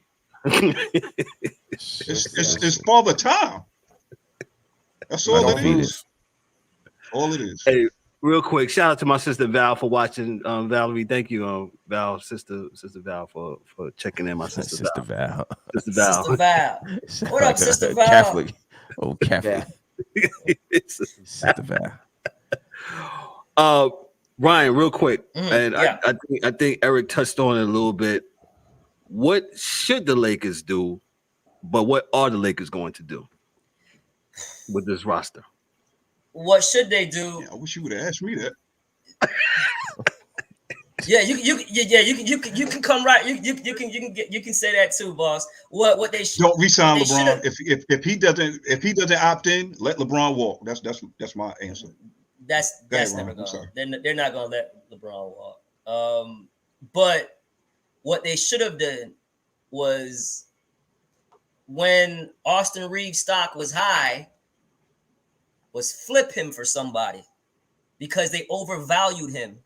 It's Father Time. That's all it is. All it is. Hey, real quick, shout out to my sister Val for watching. Valerie, thank you, Val, sister Val for checking in. My sister Val. Sister Val. Sister Val. What up, Sister Val? Catholic. Oh, Catholic. Sister Val. Ryan, real quick, and yeah. I think Eric touched on it a little bit. What should the Lakers do, but what are the Lakers going to do with this roster? What should they do? Yeah, I wish you would have asked me that. Yeah, you can come right. You can say that too, boss. What they should don't resign LeBron. If he doesn't opt in, let LeBron walk. That's my answer. That's never going. They're not going to let LeBron walk. But what they should have done was when Austin Reeves' stock was high, was flip him for somebody because they overvalued him.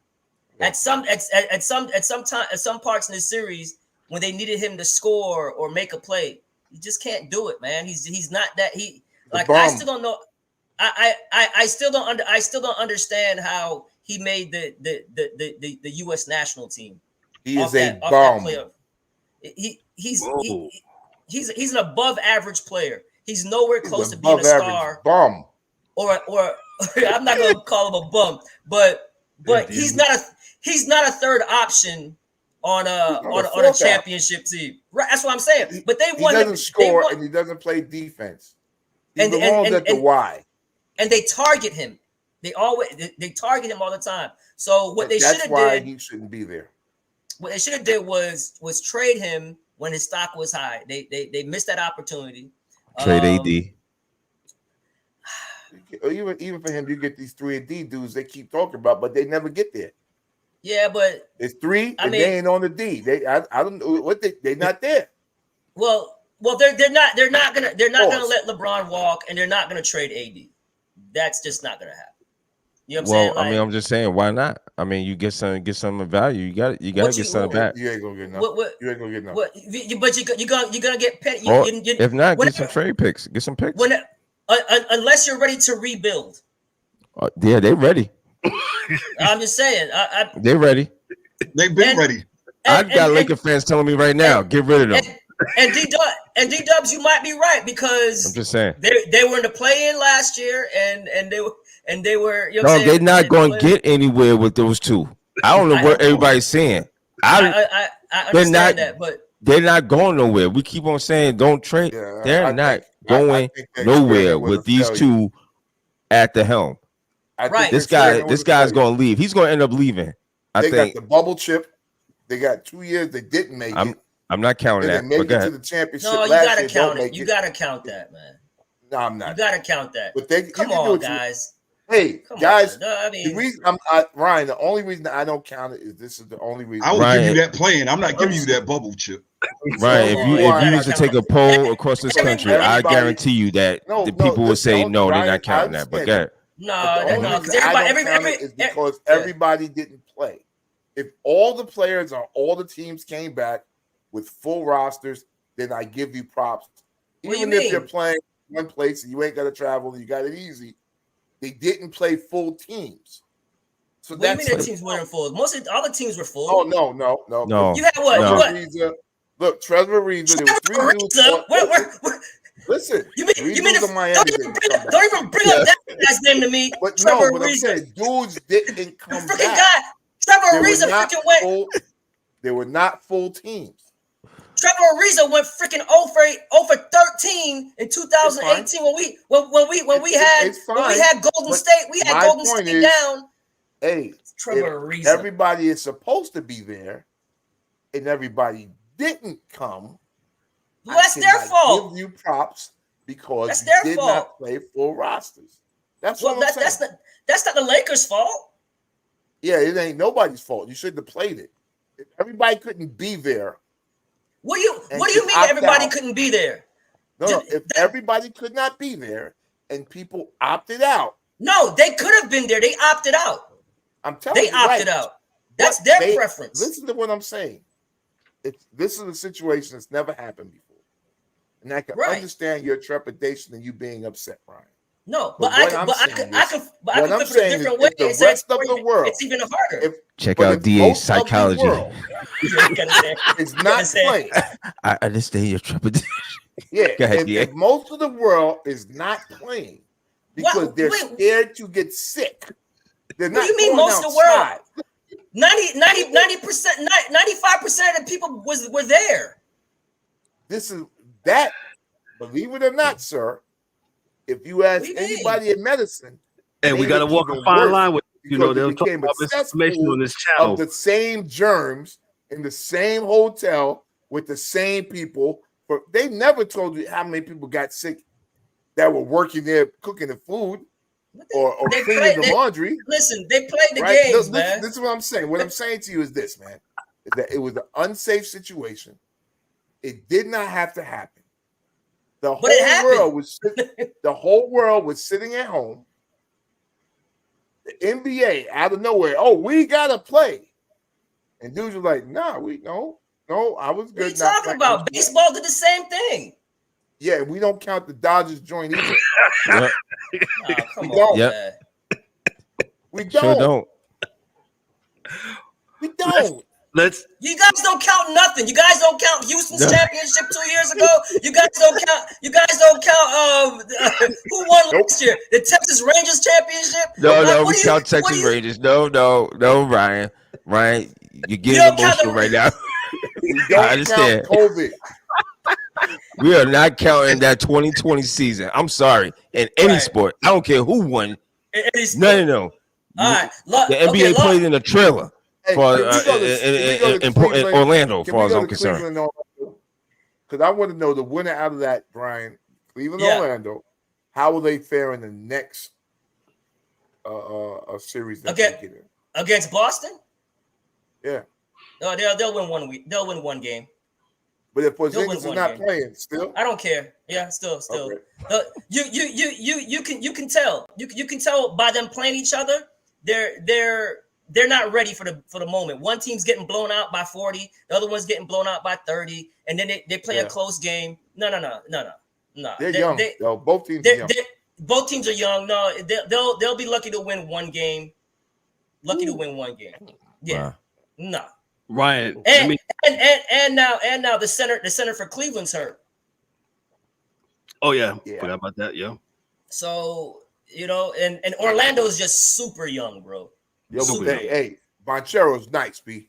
At some parts in the series when they needed him to score or make a play, you just can't do it, man. He's not that I still don't know. I still don't understand how he made the U.S. national team. He is a bomb. He's an above average player. He's nowhere close to being a star. Bomb. Or I'm not gonna call him a bum, but he's not a third option on a championship team. Right, that's what I'm saying. But they won. He doesn't score and he doesn't play defense. He belongs at the Y. And they target him. They target him all the time. So what they should have did. That's why he shouldn't be there. What they should have did was trade him when his stock was high. They missed that opportunity. Trade AD. Even for him, you get these 3D dudes they keep talking about, but they never get there. Yeah, but it's 3 and they ain't on the D. I don't know what they're not there. Well, they're not gonna let LeBron walk, and they're not gonna trade AD. That's just not gonna happen. You know what I'm saying? I mean, I'm just saying, why not? I mean, you get some value. You got to get something back. You ain't gonna get nothing. You ain't gonna get nothing. But you're gonna get paid. If not, get some trade picks. Get some picks. Unless you're ready to rebuild. Yeah, they're ready. I'm just saying. They're ready. They've been ready. I've got Laker fans telling me right now, get rid of them. And D-Dubs, you might be right, because I'm just saying they were in the play-in last year, and they were. You know no, they're not going to get anywhere with those two. I don't know what everybody's saying. I understand that, but they're not going nowhere. We keep on saying don't trade. Yeah, they're not going nowhere with these two at the helm. Right. This guy's going to leave. He's going to end up leaving. They got the bubble chip. They got 2 years they didn't make it. I'm not counting that. They made it to the championship. No, you gotta count it. You gotta count that, man. No, I'm not. You gotta count that. But come on, guys. Hey, guys. No, I mean, the reason Ryan, the only reason I don't count it is this is the only reason. I will give you that playing. I'm not giving you that bubble chip. Right. If you used to take a poll across this country, I guarantee you that the people would say no, they're not counting that. But go no, because everybody didn't play. If all the players on all the teams came back with full rosters, then I give you props. Even if you're playing one place and you ain't got to travel and you got it easy, they didn't play full teams. So what do you mean the teams weren't full? Most of all the teams were full. Oh no. You had what? What? Look, Trevor Ariza. There were 3 dudes. Listen, you mean don't even bring up that guy's name to me. But Trevor no, but I'm saying dudes didn't come back. Guy, Trevor Ariza freaking went. They were not full teams. Trevor Ariza went freaking 0 for 13 in 2018 when we had Golden State. We had Golden State down. Hey, Trevor Ariza. Everybody is supposed to be there, and everybody didn't come. Well, that's their fault. Give you props because that's their did fault. Not play full rosters. That's what I'm saying. That's not the Lakers' fault. Yeah, it ain't nobody's fault. You shouldn't have played it. If everybody couldn't be there. What do you mean everybody couldn't be there? No, if everybody could not be there and people opted out. No, they could have been there. They opted out. I'm telling you. They opted out. That's their preference. Listen to what I'm saying. This is a situation that's never happened before. And I can understand your trepidation and you being upset, Ryan. No, but I can flip it a different way. The rest of the world, it's even harder. Check out DA's psychology. It's not playing. I understand your trepidation. Yeah, if most of the world is not playing because they're scared to get sick. They're not. What do you mean most of the world? 90%, 95% of the people were there. This is that. Believe it or not, sir. If you ask anybody in medicine, and we got to walk a fine line with they'll talk about misinformation on this channel. Of the same germs in the same hotel with the same people. But they never told you how many people got sick that were working there cooking the food or cleaning the laundry. Listen, they played the games, man. This is what I'm saying. What I'm saying to you is this, man. Is that it was an unsafe situation. It did not have to happen. The whole world was sitting at home. The NBA out of nowhere, we gotta play. And dudes were like, nah, no, I was good. What are you talking about? Baseball did the same thing. Yeah, we don't count the Dodgers joint either. Come on, man. We don't. Sure don't. We don't. You guys don't count nothing. You guys don't count Houston's championship 2 years ago. You guys don't count. Who won last year? The Texas Rangers championship. No, we count Texas Rangers. No, Ryan. You're getting emotional right now. I understand. COVID. We are not counting that 2020 season. I'm sorry. In any sport, I don't care who won. No. All right. The NBA played in a trailer for in Orlando, as far as I'm concerned. Because I want to know the winner out of that, Brian. Cleveland, Orlando. How will they fare in the next series that they get in? Against Boston? Yeah. No, they'll win 1 week. They'll win one game. But if Porzingis is not playing, still, I don't care. Yeah, still. Okay. You can tell. You can tell by them playing each other. They're not ready for the moment. One team's getting blown out by 40, the other one's getting blown out by 30, and then they play a close game. No. They're young. Both teams are young. Both teams are young. No, they'll be lucky to win one game. Yeah. Wow. No. Ryan, and now the center for Cleveland's hurt. Oh yeah. Forgot about that. Yeah. So and Orlando is just super young, bro. Hey, Banchero's nice, B.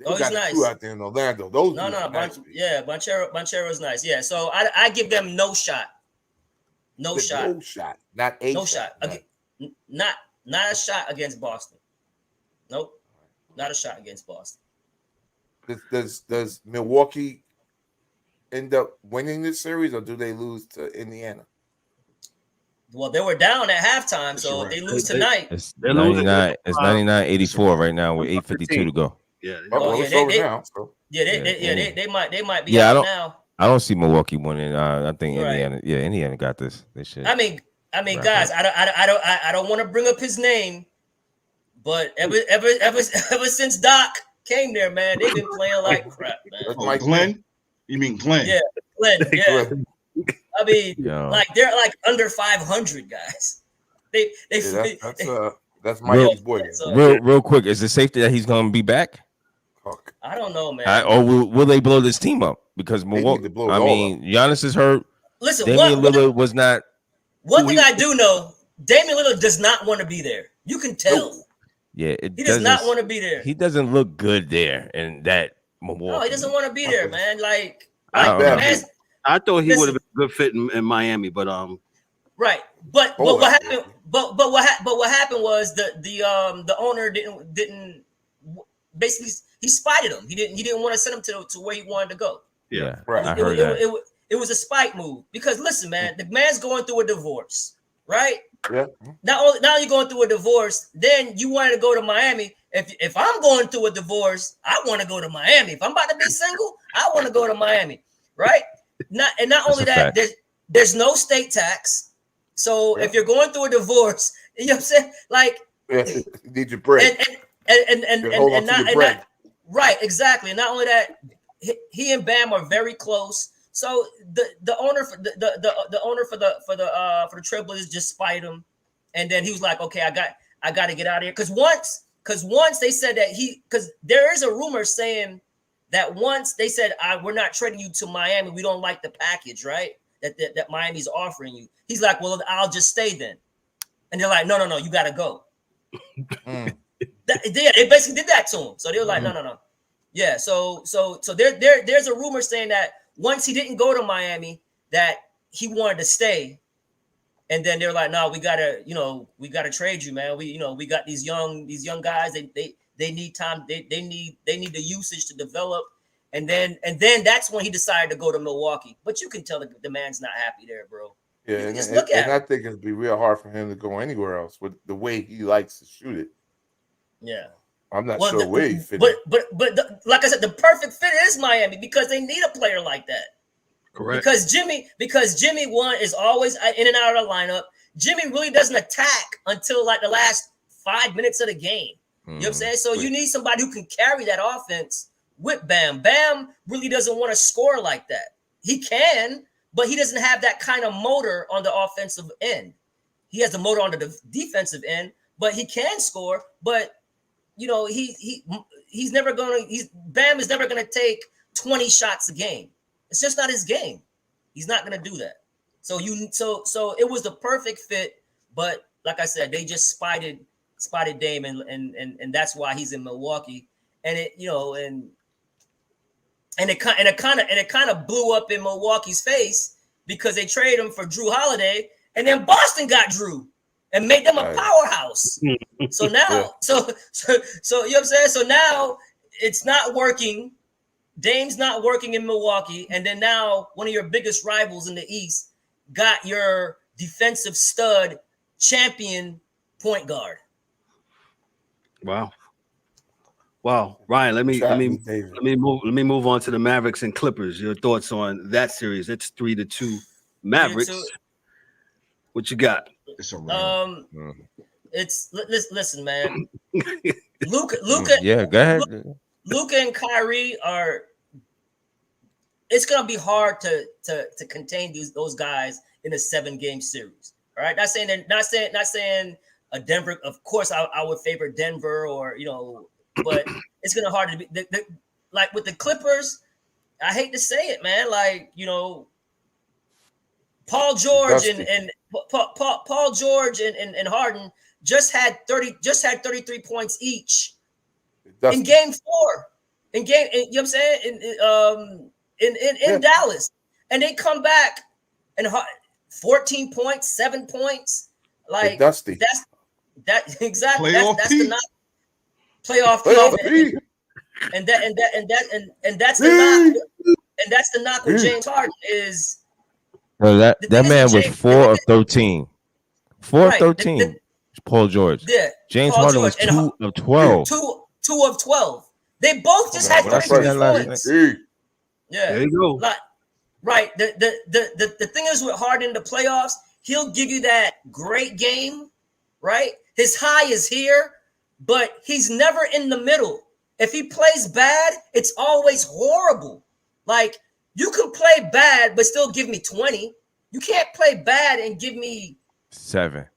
He's nice. Two out there in Orlando. Those nice, Banchero's nice. Yeah, so I give them no shot. No shot. Not a no shot. Not a shot against Boston. Nope. Not a shot against Boston. Does Milwaukee end up winning this series, or do they lose to Indiana? Well, they were down at halftime, so if they lose tonight. It's 99. It's 99-84 right now with 8:52 to go. Yeah. They might be out now. I don't see Milwaukee winning. I think Indiana. Yeah, Indiana got this. They should. I mean, guys, I don't want to bring up his name, but ever since Doc came there, man, they've been playing like crap, man. Like Glenn? You mean Glenn? Yeah, Glenn. Yeah. I mean, like they're like under 500 guys. That's Michael's boy. Real quick, is it safe that he's going to be back? I don't know, man. Or will they blow this team up? Because Milwaukee, Giannis is hurt. Listen, Damian Lillard was not. One thing I do know, Damian Lillard does not want to be there. You can tell. Yeah, he does not want to be there. He doesn't look good there in that Milwaukee. No, he doesn't want to be there, man. I thought he would have been a good fit in Miami, but right. But what happened? But what happened was the owner didn't basically he spited him. He didn't want to send him to where he wanted to go. Yeah, right. I heard that. It was a spite move because listen, man, the man's going through a divorce, right? Yeah. Now you're going through a divorce. Then you wanted to go to Miami. If I'm going through a divorce, I want to go to Miami. If I'm about to be single, I want to go to Miami, right? Not only that, there's no state tax. So if you're going through a divorce, you know what I'm saying? Like, you need your break. And not right, exactly. And not only that, he and Bam are very close. So the owner for the owner for the Trailblazers just spied him, and then he was like, okay, I got to get out of here. Because once they said that because there is a rumor saying that once they said we're not trading you to Miami, we don't like the package, right? That Miami's offering you. He's like, well, I'll just stay then. And they're like, no, you got to go. They basically did that to him. So they were like, no. Yeah. So there's a rumor saying that once he didn't go to Miami, that he wanted to stay. And then they're like, no, we gotta trade you, man. We got these young guys. They need time. They need the usage to develop. And then that's when he decided to go to Milwaukee. But you can tell the man's not happy there, bro. Yeah, and I think it'd be real hard for him to go anywhere else with the way he likes to shoot it. Yeah. I'm not sure where he fit. But like I said, the perfect fit is Miami because they need a player like that. Correct. Because Jimmy is always in and out of the lineup. Jimmy really doesn't attack until like the last 5 minutes of the game. You know what I'm saying? So you need somebody who can carry that offense with Bam. Bam really doesn't want to score like that. He can, but he doesn't have that kind of motor on the offensive end. He has the motor on the defensive end, but he can score. But Bam is never gonna take 20 shots a game. It's just not his game. He's not gonna do that. So it was the perfect fit, but like I said, they just spited Dame, and that's why he's in Milwaukee. and it kind of blew up in Milwaukee's face because they traded him for Drew Holiday, and then Boston got Drew and made them a powerhouse. So now, so you know what I'm saying? So now it's not working. Dame's not working in Milwaukee, and then now one of your biggest rivals in the East got your defensive stud champion point guard. Wow, Ryan, let me move on to the Mavericks and Clippers. Your thoughts on that series? It's 3-2 Mavericks. 3-2. What you got? It's a listen, man. Luka, yeah, go ahead. Luka and Kyrie are. It's gonna be hard to contain those guys in a 7-game series. All right, not saying a Denver. Of course, I would favor Denver or but it's gonna hard to be like with the Clippers. I hate to say it, man. Like Paul George and Paul George and Harden just had 33 points each in Game 4. You know what I'm saying? In Dallas, and they come back and 14 points, 7 points. Like Dusty. That's exactly playoff that's the knock. Playoff Pete. And that's the knock. And that's the knock with James Harden is. Well, that man was 4 of 13. 4 of 13. Paul George. Yeah. James Harden was 2 of 12. 2 of 12. They both just had 33 points. Yeah. There you go. Right. The thing is with Harden in the playoffs, he'll give you that great game, right? His high is here, but he's never in the middle. If he plays bad, it's always horrible. Like, you can play bad, but still give me 20. You can't play bad and give me 7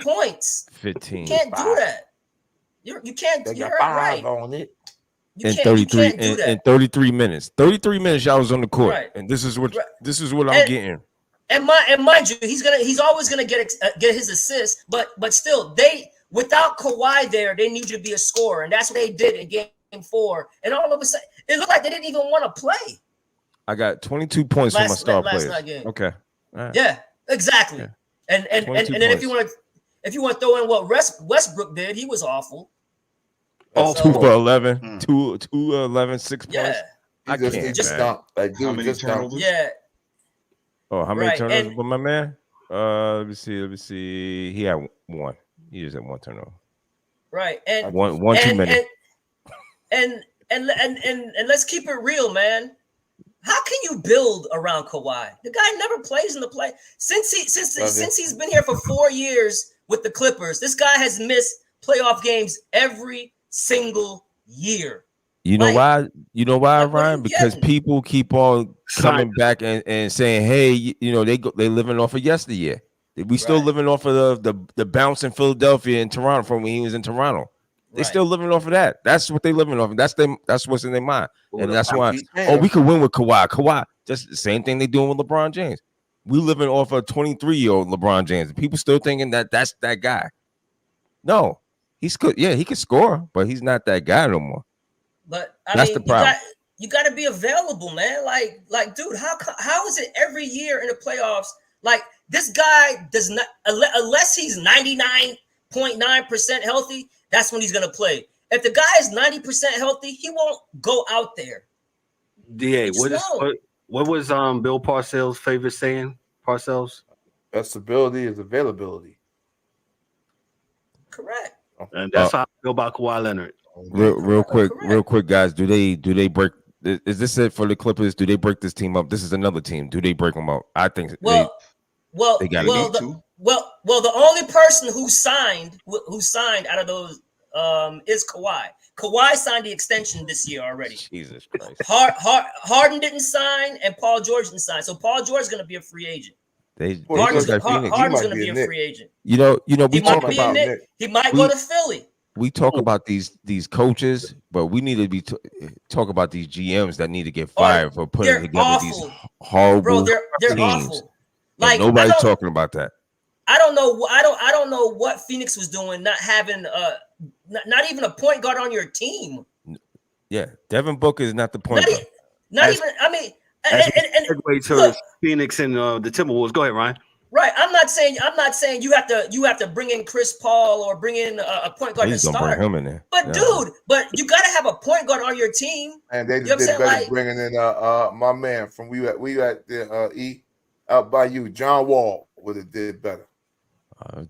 points. 15. You can't do that. You can't. You're right. On it. In 33 minutes. 33 minutes y'all was on the court. Right. And this is what I'm getting. And mind you, he's always gonna get his assist, but still without Kawhi there, they need you to be a scorer, and that's what they did in Game 4. And all of a sudden, it looked like they didn't even want to play. I got 22 points from my star players. Okay. All right. Yeah, exactly. Yeah. And then points. if you want to throw in what Westbrook did, he was awful. Oh, 2 for 11, 2 11, 6 points. I can't. Just stop. Like, how many turnovers? Yeah. Oh, how many turnovers for my man? Let me see. He had 1. He just had 1 turnover. Right. And one too many. And let's keep it real, man. How can you build around Kawhi? The guy never plays in the play. Since he's been here for 4 years with the Clippers, this guy has missed playoff games every single year. You know why? You know why, Ryan? Because people keep on coming back and saying, "Hey, they living off of yesteryear. We still living off of the bounce in Philadelphia and Toronto from when he was in Toronto. They still living off of that. That's what they living off of. That's what's in their mind, and that's why. Oh, we could win with Kawhi. Kawhi, just the same thing they doing with LeBron James. We living off a 23-year-old LeBron James. People still thinking that's that guy. No, he's good. Yeah, he can score, but he's not that guy no more. But that's the problem. You got to be available, man. Like, dude, how is it every year in the playoffs? Like, this guy does not, unless he's 99.9% healthy, that's when he's gonna play. If the guy is 90% healthy, he won't go out there. DA, what was Bill Parcells' favorite saying? Parcells? Best ability is availability. Correct. And that's how I feel about Kawhi Leonard. Real quick, guys. Do they break? Is this it for the Clippers? Do they break this team up? This is another team. Do they break them up? I think. They got the only person who signed out of those is Kawhi. Kawhi signed the extension this year already. Jesus Christ. Harden didn't sign, and Paul George didn't sign. So Paul George is going to be a free agent. Harden's going to be a free agent. We talk about he might go to Philly. We talk about these coaches, but we need to be talk about these GMs that need to get fired for putting together these horrible they're teams. Awful. Like nobody's talking about that. I don't know what Phoenix was doing, not having not even a point guard on your team. Yeah, Devin Booker is not the point guard. Not even. I mean, and segue to look, Phoenix and the Timberwolves. Go ahead, Ryan. Right. I'm not saying you have to bring in Chris Paul or bring in a point guard to start. Bring him in there. But dude, you gotta have a point guard on your team. And they did better bringing in my man from we at the out by you, John Wall would have did better.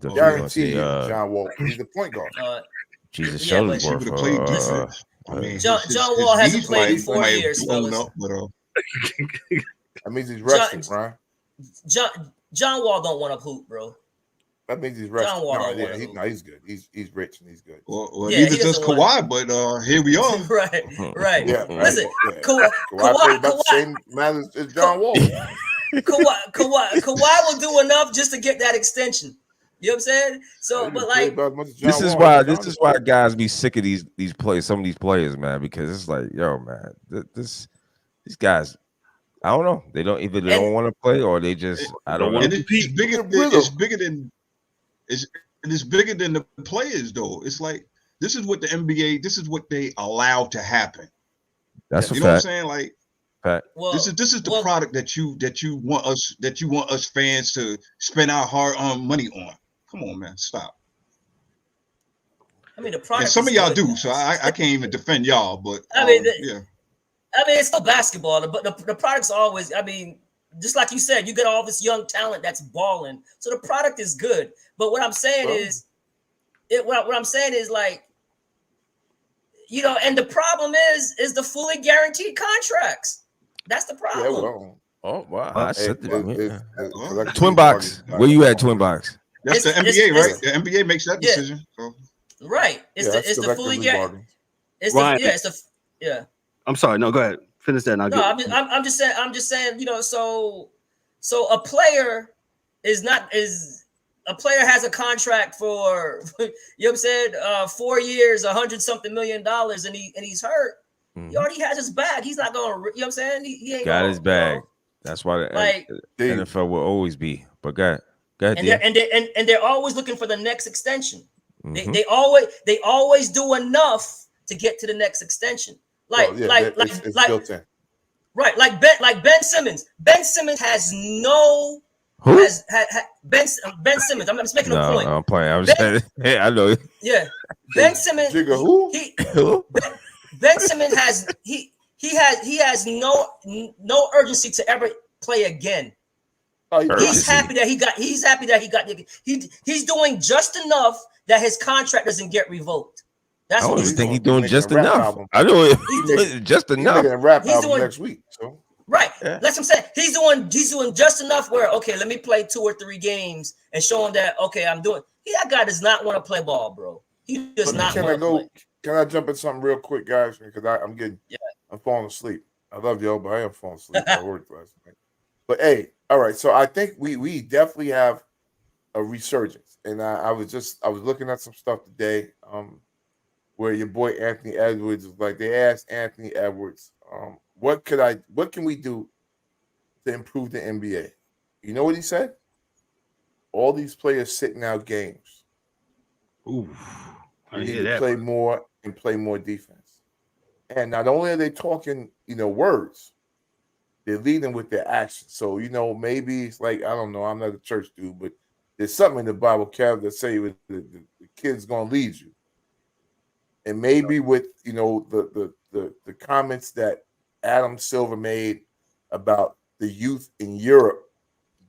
Guarantee you, John Wall. He's the point guard. Jesus, yeah, but he would have played different. I mean, John Wall hasn't played in 4 years, fellas. That means he's resting, Brian. John Wall don't want to hoop, bro. That means he's resting. John Wall don't want to hoop. He's good. He's rich and he's good. Well, neither does Kawhi, but here we are. right. Yeah, listen, Kawhi played about the same matters as John Wall. Kawhi will do enough just to get that extension. You know what I'm saying? So, but like, this is why guys be sick of these players, some of these players, man, because it's like, yo, man, these guys, I don't know. They don't want to play or they just I don't know. It's bigger than the players though. It's like this is what the NBA, this is what they allow to happen. That's a fact. You know what I'm saying? Like well, this is the product that you want us fans to spend our hard-earned money on. Come on, man, stop. I mean, the product. And some of y'all do, so I can't even defend y'all. But I mean, it's still basketball, but the product's always. I mean, just like you said, you get all this young talent that's balling, so the product is good. But what I'm saying is, what I'm saying is like, you know, and the problem is the fully guaranteed contracts. That's the problem. Yeah, well, oh wow, I said that. Twin Box, where you at, Twin Box? That's the NBA, right? The NBA makes that decision. So. Right. It's the fully guaranteed. I'm sorry. No, go ahead. Finish that. I'm just saying. You know, so a player has a contract for you know what I'm saying, 4 years, $100-something million, and he's hurt. Mm-hmm. He already has his bag. He's not going to. You know what I'm saying? He ain't got his bag. That's why the NFL will always be. But go ahead. And they're always looking for the next extension. Mm-hmm. They always do enough to get to the next extension. Like Ben Simmons. Ben Simmons has no. Who? Ben Simmons. I'm just making a point. I'm playing. I'm saying. Hey, I know. Yeah, Ben Simmons. Who? Ben Simmons has no urgency to ever play again. He's happy that he got. He's doing just enough that his contract doesn't get revoked. That's what he's think he's doing just enough. I know it. Just enough. He's making a rap album next week. So right. Yeah. That's what I'm saying. He's doing just enough where let me play 2 or 3 games and show him that I'm doing. That guy does not want to play ball, bro. He does not want to play. Can I jump in something real quick, guys? Because I'm falling asleep. I love y'all, but I am falling asleep. I worked last night. But hey, all right. So I think we definitely have a resurgence, and I was looking at some stuff today, where your boy Anthony Edwards was like, they asked Anthony Edwards, what can we do to improve the NBA? You know what he said? All these players sitting out games. Ooh, I need to play more and play more defense. And not only are they talking, words, they're leading with their actions. So, maybe it's like, I don't know, I'm not a church dude, but there's something in the Bible, Kev, that say the kid's going to lead you. And maybe with, the comments that Adam Silver made about the youth in Europe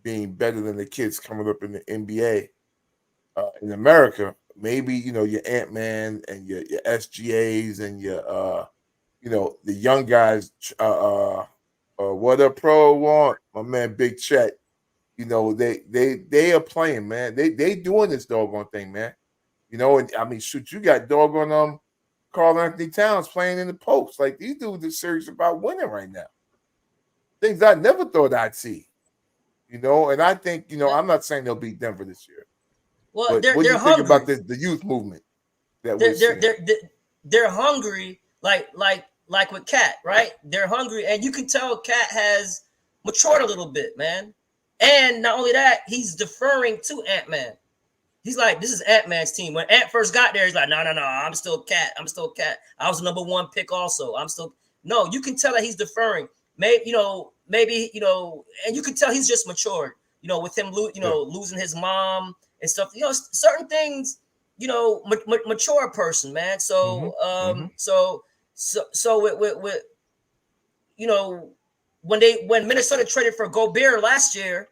being better than the kids coming up in the NBA in America, maybe, your Ant-Man and your SGAs and your, the young guys, what a pro want, my man, Big Chet, they are playing, man. They doing this doggone thing, man. And I mean, shoot, you got doggone Karl Anthony Towns playing in the post. Like, these dudes are serious about winning right now. Things I never thought I'd see. And I think, I'm not saying they'll beat Denver this year. Well, what do you think about the youth movement that they're hungry, like with Cat, right? They're hungry, and you can tell Cat has matured a little bit, man. And not only that, he's deferring to Ant-Man. He's like, this is Ant-Man's team. When Ant first got there, he's like, no, I'm still Cat. I was the number 1 pick also. No, you can tell that he's deferring. Maybe, and you can tell he's just matured, with him, losing his mom and stuff, certain things, mature person, man. So, when Minnesota traded for Gobert last year,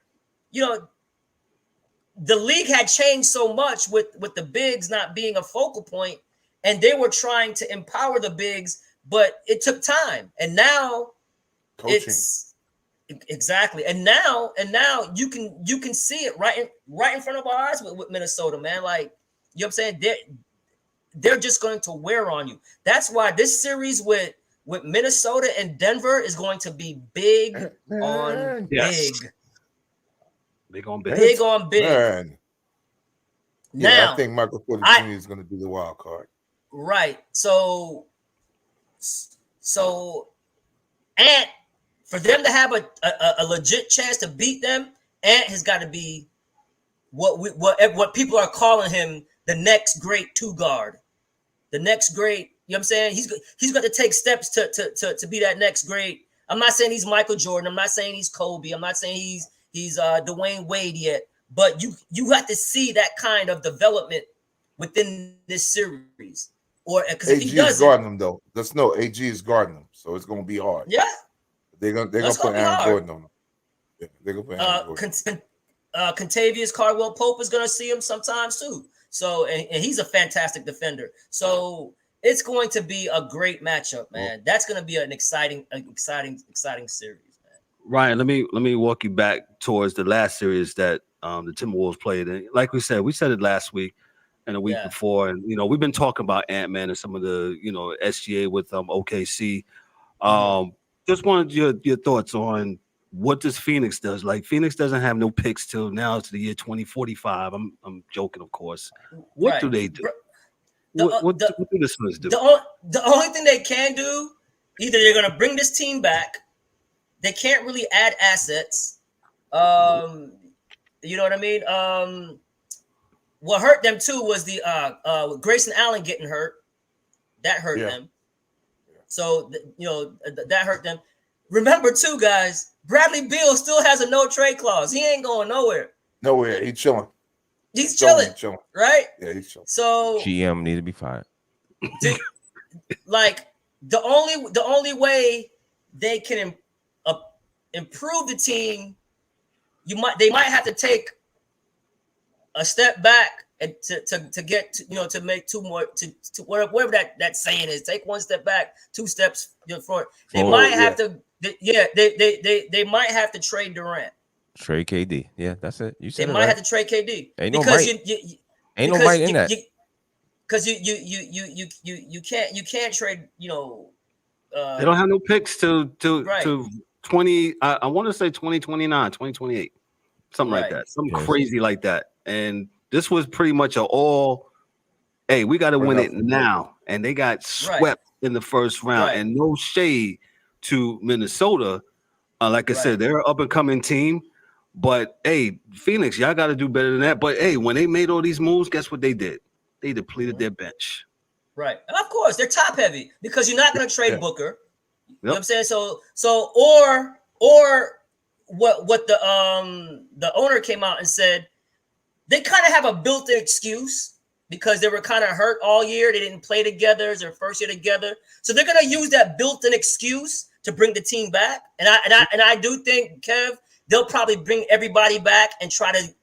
the league had changed so much with the bigs not being a focal point, and they were trying to empower the bigs, but it took time. And now coaching. It's exactly. And now you can see it right in front of our eyes with Minnesota, man. Like, you know what I'm saying? They're just going to wear on you. That's why this series with Minnesota and Denver is going to be big on big. Big on big. Big on big. Man. Now, I think Michael Porter Jr. is going to be the wild card. Right. So Ant, for them to have a legit chance to beat them, Ant has got to be what people are calling him, the next great 2 guard. The next great, you know what I'm saying? He's got to take steps to be that next great. I'm not saying he's Michael Jordan. I'm not saying he's Kobe. I'm not saying he's Dwayne Wade yet. But you have to see that kind of development within this series. Or because if he doesn't, guarding him though. Let's know AG is guarding him, so it's gonna be hard. Yeah. They're gonna put Aaron Gordon on him. Yeah, they're gonna put Aaron Gordon. Contavious Caldwell Pope is gonna see him sometimes too. So and he's a fantastic defender. So it's going to be a great matchup, man. That's gonna be an exciting series, man. Ryan, let me walk you back towards the last series that the Timberwolves played. And like we said it last week and a week before. And we've been talking about Ant-Man and some of the SGA with OKC. Just wanted your thoughts on what this Phoenix does. Like, Phoenix doesn't have no picks till now to the year 2045. I'm joking, of course. What do they do? What do the Spurs do? The only thing they can do, either they're gonna bring this team back. They can't really add assets. You know what I mean? What hurt them too was the Grayson Allen getting hurt. That hurt them. So that hurt them. Remember too, guys, Bradley Beal still has a no trade clause. He ain't going nowhere. Nowhere. He's chilling. He's chilling. Right? Yeah, he's chilling. So GM need to be fired. Like the only way they can improve the team, they might have to take a step back and to get to make 2 more to whatever that saying is. Take 1 step back, 2 steps forward. They might have to. They might have to trade Durant. Trade KD. Yeah, that's it. You said they might have to trade KD. Ain't no right. Ain't no right in that. Because you can't trade. They don't have no picks to 20. I want to say 2029, 2028, something like that, something crazy like that. And this was pretty much hey, we got to win it now. And they got swept in the first round. And no shade to Minnesota. Like I said, they're an up-and-coming team. But, hey, Phoenix, y'all got to do better than that. But, hey, when they made all these moves, guess what they did? They depleted their bench. Right. And, of course, they're top-heavy because you're not going to trade Booker. You know what I'm saying? So or what the owner came out and said, they kind of have a built-in excuse because they were kind of hurt all year. They didn't play together. It's their first year together. So they're going to use that built-in excuse to bring the team back. And I do think, Kev, they'll probably bring everybody back and try to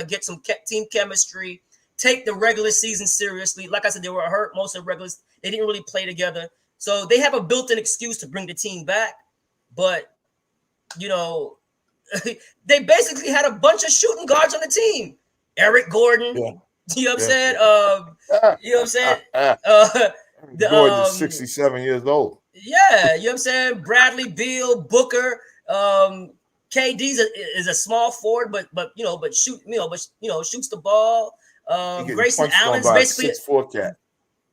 get some team chemistry, take the regular season seriously. Like I said, they were hurt most of the regulars. They didn't really play together. So they have a built-in excuse to bring the team back. But, they basically had a bunch of shooting guards on the team. Eric Gordon. Yeah. You know what I'm saying? You know what I'm saying? Gordon's 67 years old. Yeah, you know what I'm saying? Bradley Beal, Booker, KD is a small forward, but shoots the ball. Grayson Allen's basically a 6'4" cat.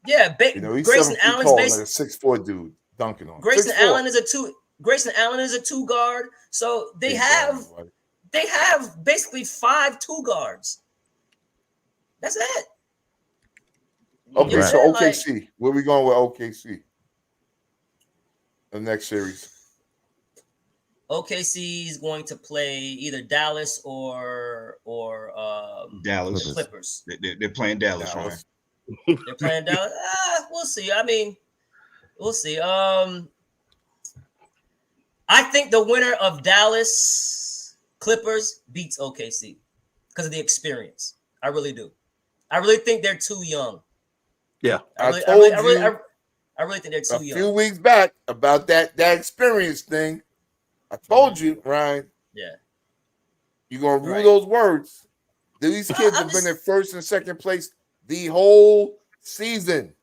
Yeah, he's Grayson Allen's basically like a 6'4" dude dunking on. Grayson Allen is a 2 guard. So they have basically 5 2 guards. That's it. Okay, Right. so OKC. Where we going with OKC? The next series. OKC is going to play either Dallas or Dallas. Clippers. They're playing Dallas, right? They're playing Dallas. We'll see. I mean, we'll see. I think the winner of Dallas Clippers beats OKC because of the experience. I really do. I really think they're too young. Yeah, I really think they're too young. A few weeks back about that experience thing. I told you, Ryan. Yeah. You're gonna rule those words. These kids have been in first and second place the whole season.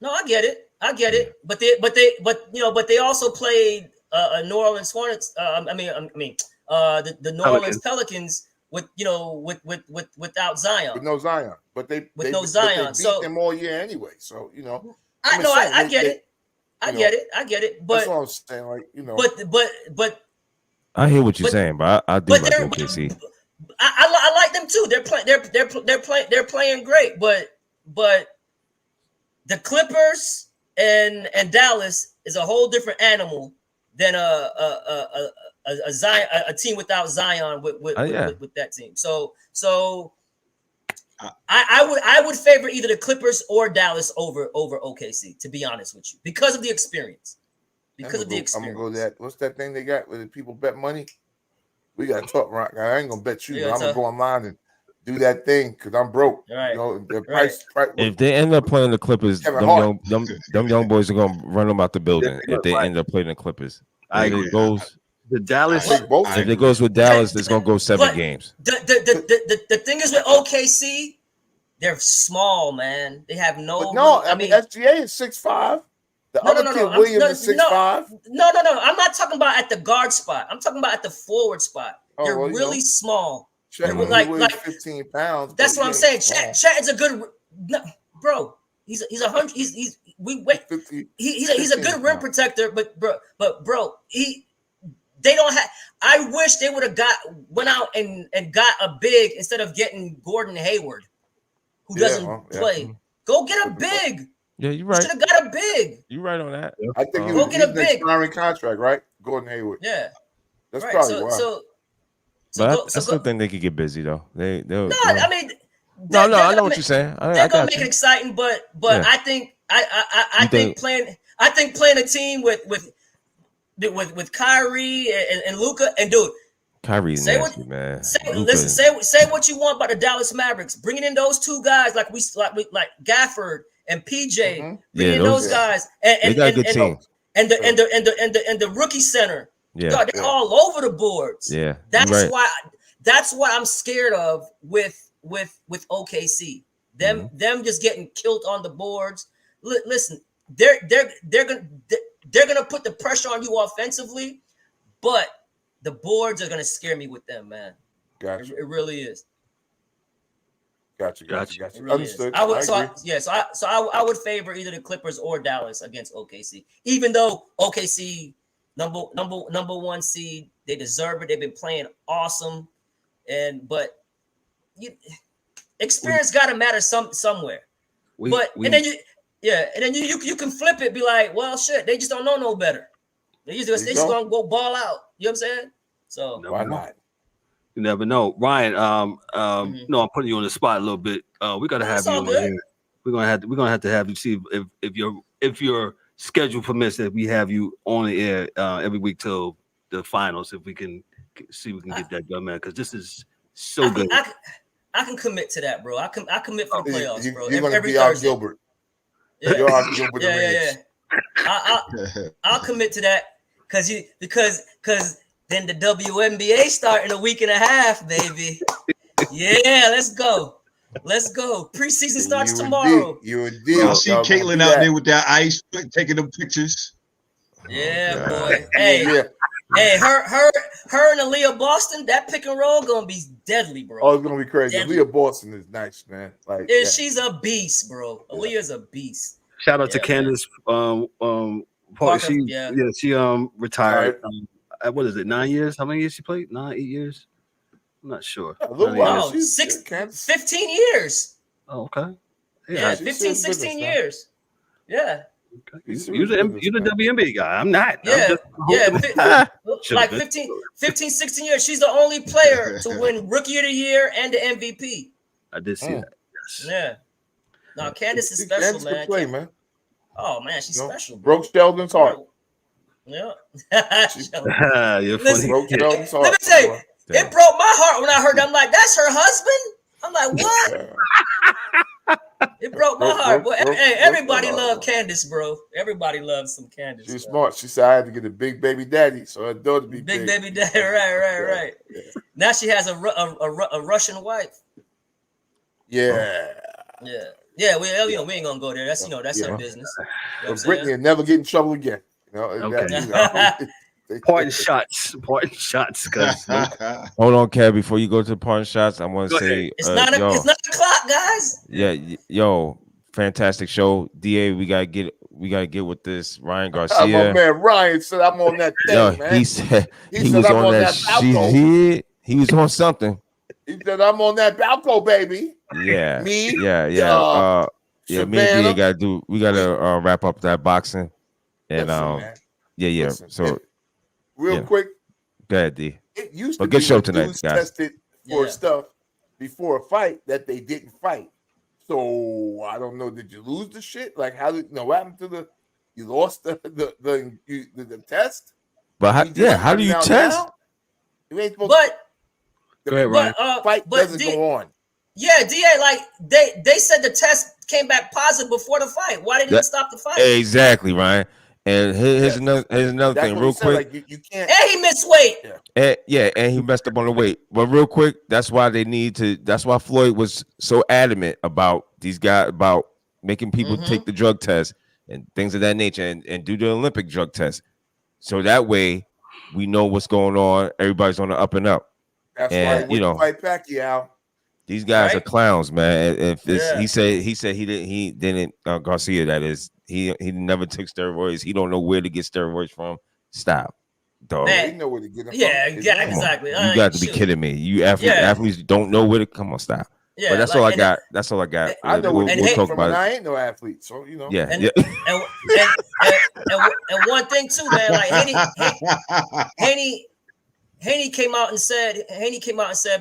No, I get it. But they also played New Orleans Hornets. The New Orleans Pelicans without Zion. With no Zion, but they beat them all year anyway. So I get it. I get it. But that's what I'm saying. Like but I hear what you're saying, but I do like OKC. I like them too. They're playing great, but the Clippers and Dallas is a whole different animal than a team without Zion with that team. So I would favor either the Clippers or Dallas over OKC, to be honest with you, because of the experience. I'm gonna go that. What's that thing they got where the people bet money? We got to talk, Rock. I ain't gonna bet you. I'm gonna go online and do that thing because I'm broke. Right. The price. If they end up playing the Clippers, them young boys are gonna run them out the building. If they end up playing the Clippers, if it goes with Dallas, it's gonna go 7 games. The thing is with OKC, they're small, man. They have I mean SGA is 6'5". The other kid, Williams, is 6'5". No. I'm not talking about at the guard spot. I'm talking about at the forward spot. They're really small. They're like 15 pounds. That's what I'm saying. Chat is a good bro. He's a good rim protector, but bro, they don't have. I wish they would have went out and got a big instead of getting Gordon Hayward, who doesn't play. Go get a big. Yeah, you're right. Should have got a big. You're right on that. I think he's an expiring contract, right? Gordon Hayward. Yeah, that's probably why. But I still think they could get busy though. I know what you're saying. They're gonna make it exciting, but yeah. I think playing a team with Kyrie and Luka and dude. Kyrie's nasty, man. Say what you want about the Dallas Mavericks. Bringing in those two guys like Gafford and PJ, bringing those guys, and they got a good team, and the rookie center. Yeah, God, they're all over the boards. Yeah, that's why I'm scared of with OKC. Them just getting killed on the boards. Listen, they're gonna put the pressure on you offensively, but the boards are gonna scare me with them, man. Gotcha. It really is. Gotcha. Really Understood. I would favor either the Clippers or Dallas against OKC, even though OKC number one seed, they deserve it. They've been playing awesome, but experience got to matter somewhere. And then you can flip it, be like, well, shit, they just don't know no better. They just gonna go ball out. You know what I'm saying? So why not? You never know, Ryan. No, I'm putting you on the spot a little bit. We gotta have you on here. We're gonna have to have you see if your schedule permits that we have you on the air every week till the finals. If we can see, we can get that done, man. Because this is so good. I can commit to that, bro. I commit for the playoffs, bro. You're gonna be our Gilbert. Yeah. You're our Gilbert. Yeah. I'll commit to that because then the WNBA start in a week and a half, baby. Yeah, let's go. Preseason starts tomorrow. I'll see Caitlin out there with that ice, taking them pictures. Yeah, boy. Hey, her and Aaliyah Boston, that pick and roll gonna be deadly, bro. Oh, it's gonna be crazy. Aaliyah Boston is nice, man. She's a beast, bro. Aaliyah's a beast. Shout out to Candace. Parker, she retired. What is it? 9 years? How many years she played? 8 years? I'm not sure. Wow, 15 years. Oh, okay. Yeah, she's 15, serious 16 business, man. years. Yeah. You're the WNBA guy. I'm not. Yeah. Like Should've 15, 16 years. She's the only player to win Rookie of the Year and the MVP. I did see that. Yes. Yeah. No, Candace is special, man. Play, man. Oh man, she's special. Bro. Broke Sheldon's heart. Yeah. You're Listen, funny. Broke Sheldon's heart. Let me tell you, it broke my heart when I heard that. I'm like, that's her husband? I'm like, what? It broke my heart. But hey, everybody loved Candace, bro. Everybody loves some Candace. She's smart. She said I had to get a big baby daddy, so her daughter be big. Big baby daddy, right. Yeah. Now she has a Russian wife. Yeah. We ain't gonna go there. That's that's her business. You know but Brittany will never get in trouble again. You know, okay. Point shots, because hold on, Kev. Before you go to the point shots, I want to say it's not a clock, guys. Yeah, fantastic show. DA, we gotta get with this. Ryan Garcia. My man Ryan said I'm on that thing, man. He said he was on that. He was on something. He said I'm on that balcony, baby. Yeah. Me. Yeah. Me and DA we gotta wrap up that boxing. And Listen, so real quick. Go ahead, D. It used to good be show tonight, guys. Tested for stuff before a fight that they didn't fight. So I don't know. Did you lose the shit? Like how did what happened to you lost the test? But how do you test? You ain't supposed go ahead, Ryan. Fight doesn't go on. Yeah, DA, like they said the test came back positive before the fight. Why didn't you stop the fight? Exactly, Ryan. And here's another thing, real quick. Like you can't. And he missed weight. And he messed up on the weight. But real quick, that's why they need to. That's why Floyd was so adamant about these guys about making people take the drug test and things of that nature, and do the Olympic drug test, so that way we know what's going on. Everybody's on the up and up. That's why you know, fight Pacquiao. These guys are clowns, man. If he said he didn't Garcia, that is. He never took steroids. He don't know where to get steroids from. Stop, dog. Man, know where to get them from. Exactly. You got to be kidding me. You athletes don't know where to come on. Stop. Yeah, but that's all I got. That's all I got. I know we'll talk about it. I ain't no athlete, so you know. Yeah. And one thing too, man. Like Haney came out and said,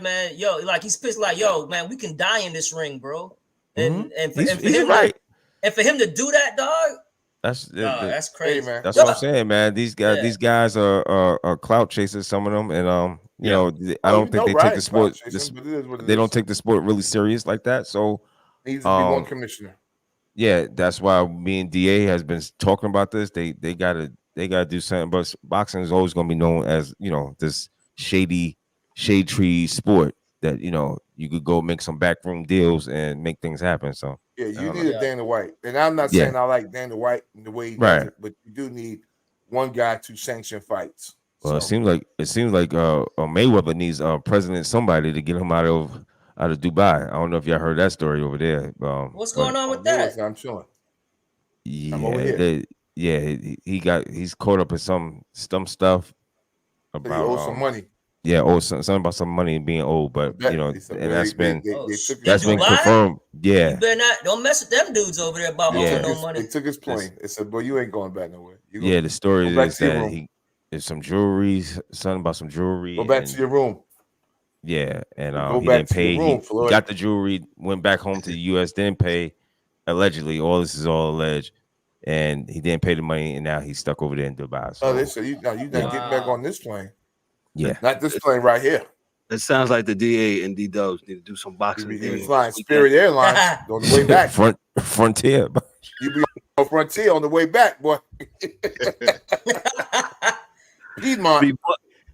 man, yo, like he's pissed, like, yo, man, we can die in this ring, bro. And for him, right. And for him to do that, dog, that's crazy, man. That's what I'm saying, man. These guys are clout chasers, some of them, and you know, I don't think they take the sport. They don't take the sport really serious like that. So needs to be one commissioner. Yeah, that's why me and DA has been talking about this. They gotta do something. But boxing is always gonna be known as, you know, this shade tree sport that, you know, you could go make some backroom deals and make things happen. So yeah, you need a Dana White, and I'm not saying I like Dana White in the way he does it, but you do need one guy to sanction fights. Well, it seems like Mayweather needs president somebody to get him out of Dubai. I don't know if y'all heard that story over there. What's going on with that? I'm chilling. He's caught up in some stuff about he owes some money. Yeah, something about some money being owed, but you know, and that's been Dubai? confirmed. Yeah, you better don't mess with them dudes over there about owing no money. They took his plane. They said, "Boy, you ain't going back nowhere." The story is that there's some jewelry, something about some jewelry. Go back to your room. Yeah, and he didn't pay. He got the jewelry, went back home to the U.S., didn't pay. Allegedly, all this is all alleged, and he didn't pay the money, and now he's stuck over there in Dubai. So, they said you not getting back on this plane. Yeah, not this plane right here. It sounds like the DA and D-Dubs need to do some boxing. You be flying Spirit Airlines on the way back. Frontier. You be on Frontier on the way back, boy. Piedmont.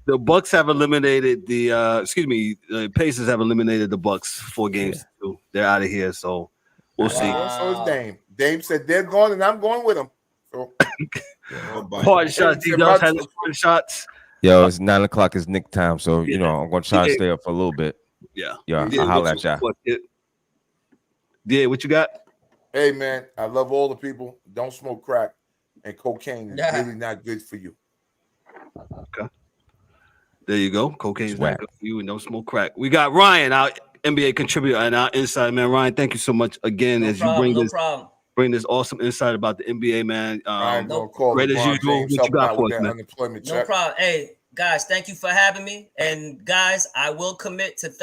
The Bucks have eliminated the Pacers have eliminated the Bucks 4 games. Yeah. They're out of here, so we'll see. So is Dame. Dame said they're going, and I'm going with them. So, part shots. D-Dubs has shots. Yo, it's 9:00. It's Nick time, so you know I'm gonna try to stay up for a little bit. Yeah. I'll holler at y'all. Yeah, what you got? Hey man, I love all the people. Don't smoke crack, and cocaine is really not good for you. Okay. There you go. Cocaine is not good for you, and don't smoke crack. We got Ryan out. NBA contributor and our insider, man. Ryan, thank you so much again bring this awesome insight about the NBA, man. Great as usual. What you got for us, man? No problem. Hey, guys, thank you for having me. And guys, I will commit to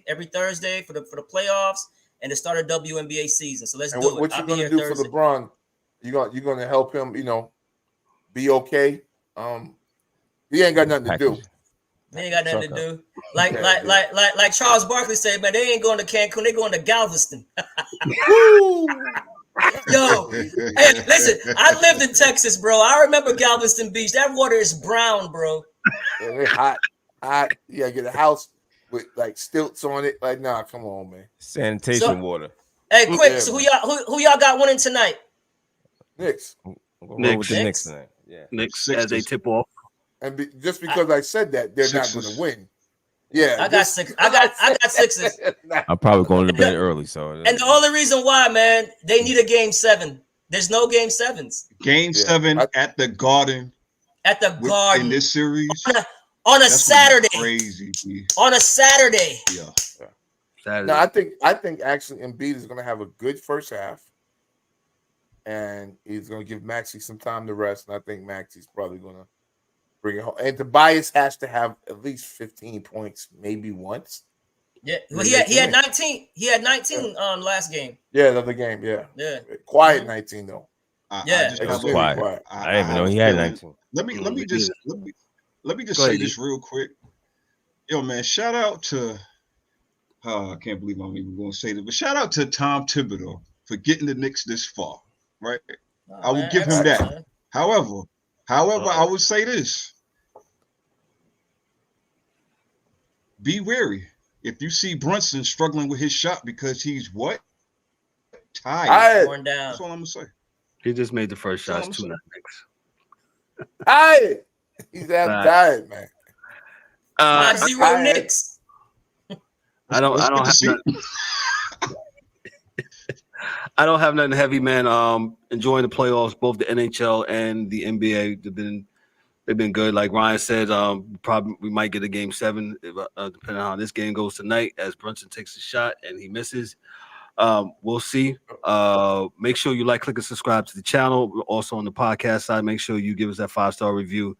every Thursday for the playoffs and the start of WNBA season. So let's do it. What you gonna do Thursday. For LeBron? You're gonna help him, be okay. He ain't got nothing to do. They ain't got nothing to do. Like Charles Barkley said, man, they ain't going to Cancun, they going to Galveston. Yo, hey, listen, I lived in Texas, bro. I remember Galveston Beach. That water is brown, bro. Yeah, they're hot. Yeah, get a house with like stilts on it. Like, nah, come on, man. Sanitation water. Hey, quick. So who y'all got winning tonight? Knicks. Knicks tonight. Yeah. Knicks as they tip off. And just because I said that, they're not going to win. Yeah, I got six. I got sixes. I'm probably going to bed early, so. And the only reason why, man, they need a game 7. There's no game 7s. Game 7 at the Garden. At the Garden in this series on a Saturday. Crazy. On a Saturday. Yeah. Saturday. No, I think actually Embiid is going to have a good first half, and he's going to give Maxey some time to rest. And I think Maxey's probably going to bring it home. And Tobias has to have at least 15 points, maybe once. Yeah, well, he had 19. He had 19 last game. Yeah, the other game. Yeah. Quiet 19 though. I didn't even know he had 19. Let me just say this real quick. Yo, man, shout out to I can't believe I'm even going to say this, but shout out to Tom Thibodeau for getting the Knicks this far. Right, I will give him that. Man. However, I would say this. Be wary. If you see Brunson struggling with his shot because he's what? Tired. Worn down. That's all I'm going to say. He just made the first shots 2 Knicks. Tired. He's tired, man. 5-0 Knicks. I don't have nothing heavy, man. Enjoying the playoffs, both the NHL and the NBA. They've been good. Like Ryan said, probably we might get a game 7, depending on how this game goes tonight. As Brunson takes a shot and he misses, we'll see. Make sure you like, click, and subscribe to the channel. Also on the podcast side, make sure you give us that 5-star review.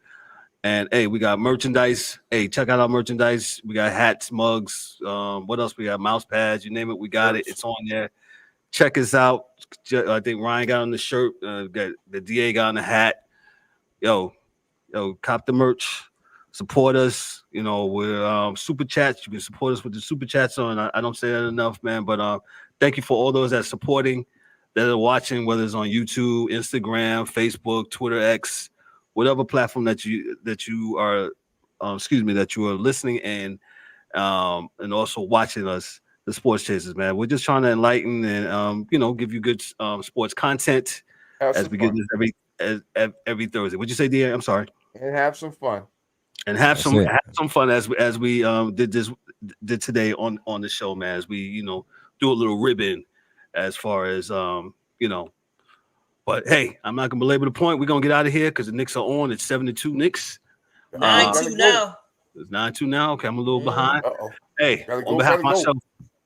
And hey, we got merchandise. Hey, check out our merchandise. We got hats, mugs. What else? We got mouse pads. You name it, we got it. It's on there. Check us out. I think Ryan got on the shirt. Got the DA got on the hat. Yo, cop the merch. Support us. We're super chats. You can support us with the super chats on. I don't say that enough, man. But thank you for all those that are supporting, that are watching, whether it's on YouTube, Instagram, Facebook, Twitter, X, whatever platform that you are listening and also watching us. The Sports Chasers, man. We're just trying to enlighten and give you good sports content as we get this every Thursday. What'd you say, D.A.? I'm sorry. And have some fun. And have some fun as we did today on the show, man. As we do a little ribbon as far as But hey, I'm not gonna belabor the point. We're gonna get out of here because the Knicks are on. It's 7-2 Knicks. 9-2 now. It's 9-2 now. Okay, I'm a little behind. Uh-oh. Hey, on behalf of myself.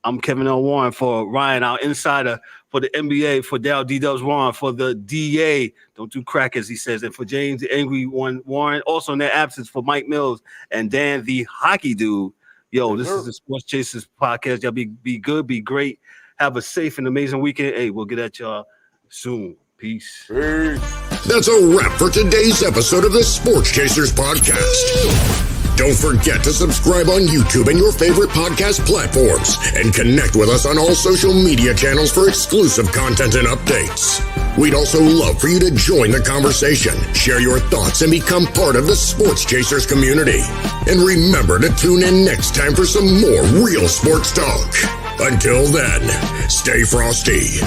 I'm Kevin L. Warren, for Ryan, our insider, for the NBA, for Dow D-Dubs Warren, for the DA, don't do crack as he says, and for James the Angry One Warren, also in their absence for Mike Mills and Dan the Hockey Dude. Yo, this is the Sports Chasers podcast. Y'all be good, be great. Have a safe and amazing weekend. Hey, we'll get at y'all soon. Peace. That's a wrap for today's episode of the Sports Chasers podcast. Don't forget to subscribe on YouTube and your favorite podcast platforms and connect with us on all social media channels for exclusive content and updates. We'd also love for you to join the conversation, share your thoughts, and become part of the Sports Chasers community. And remember to tune in next time for some more real sports talk. Until then, stay frosty.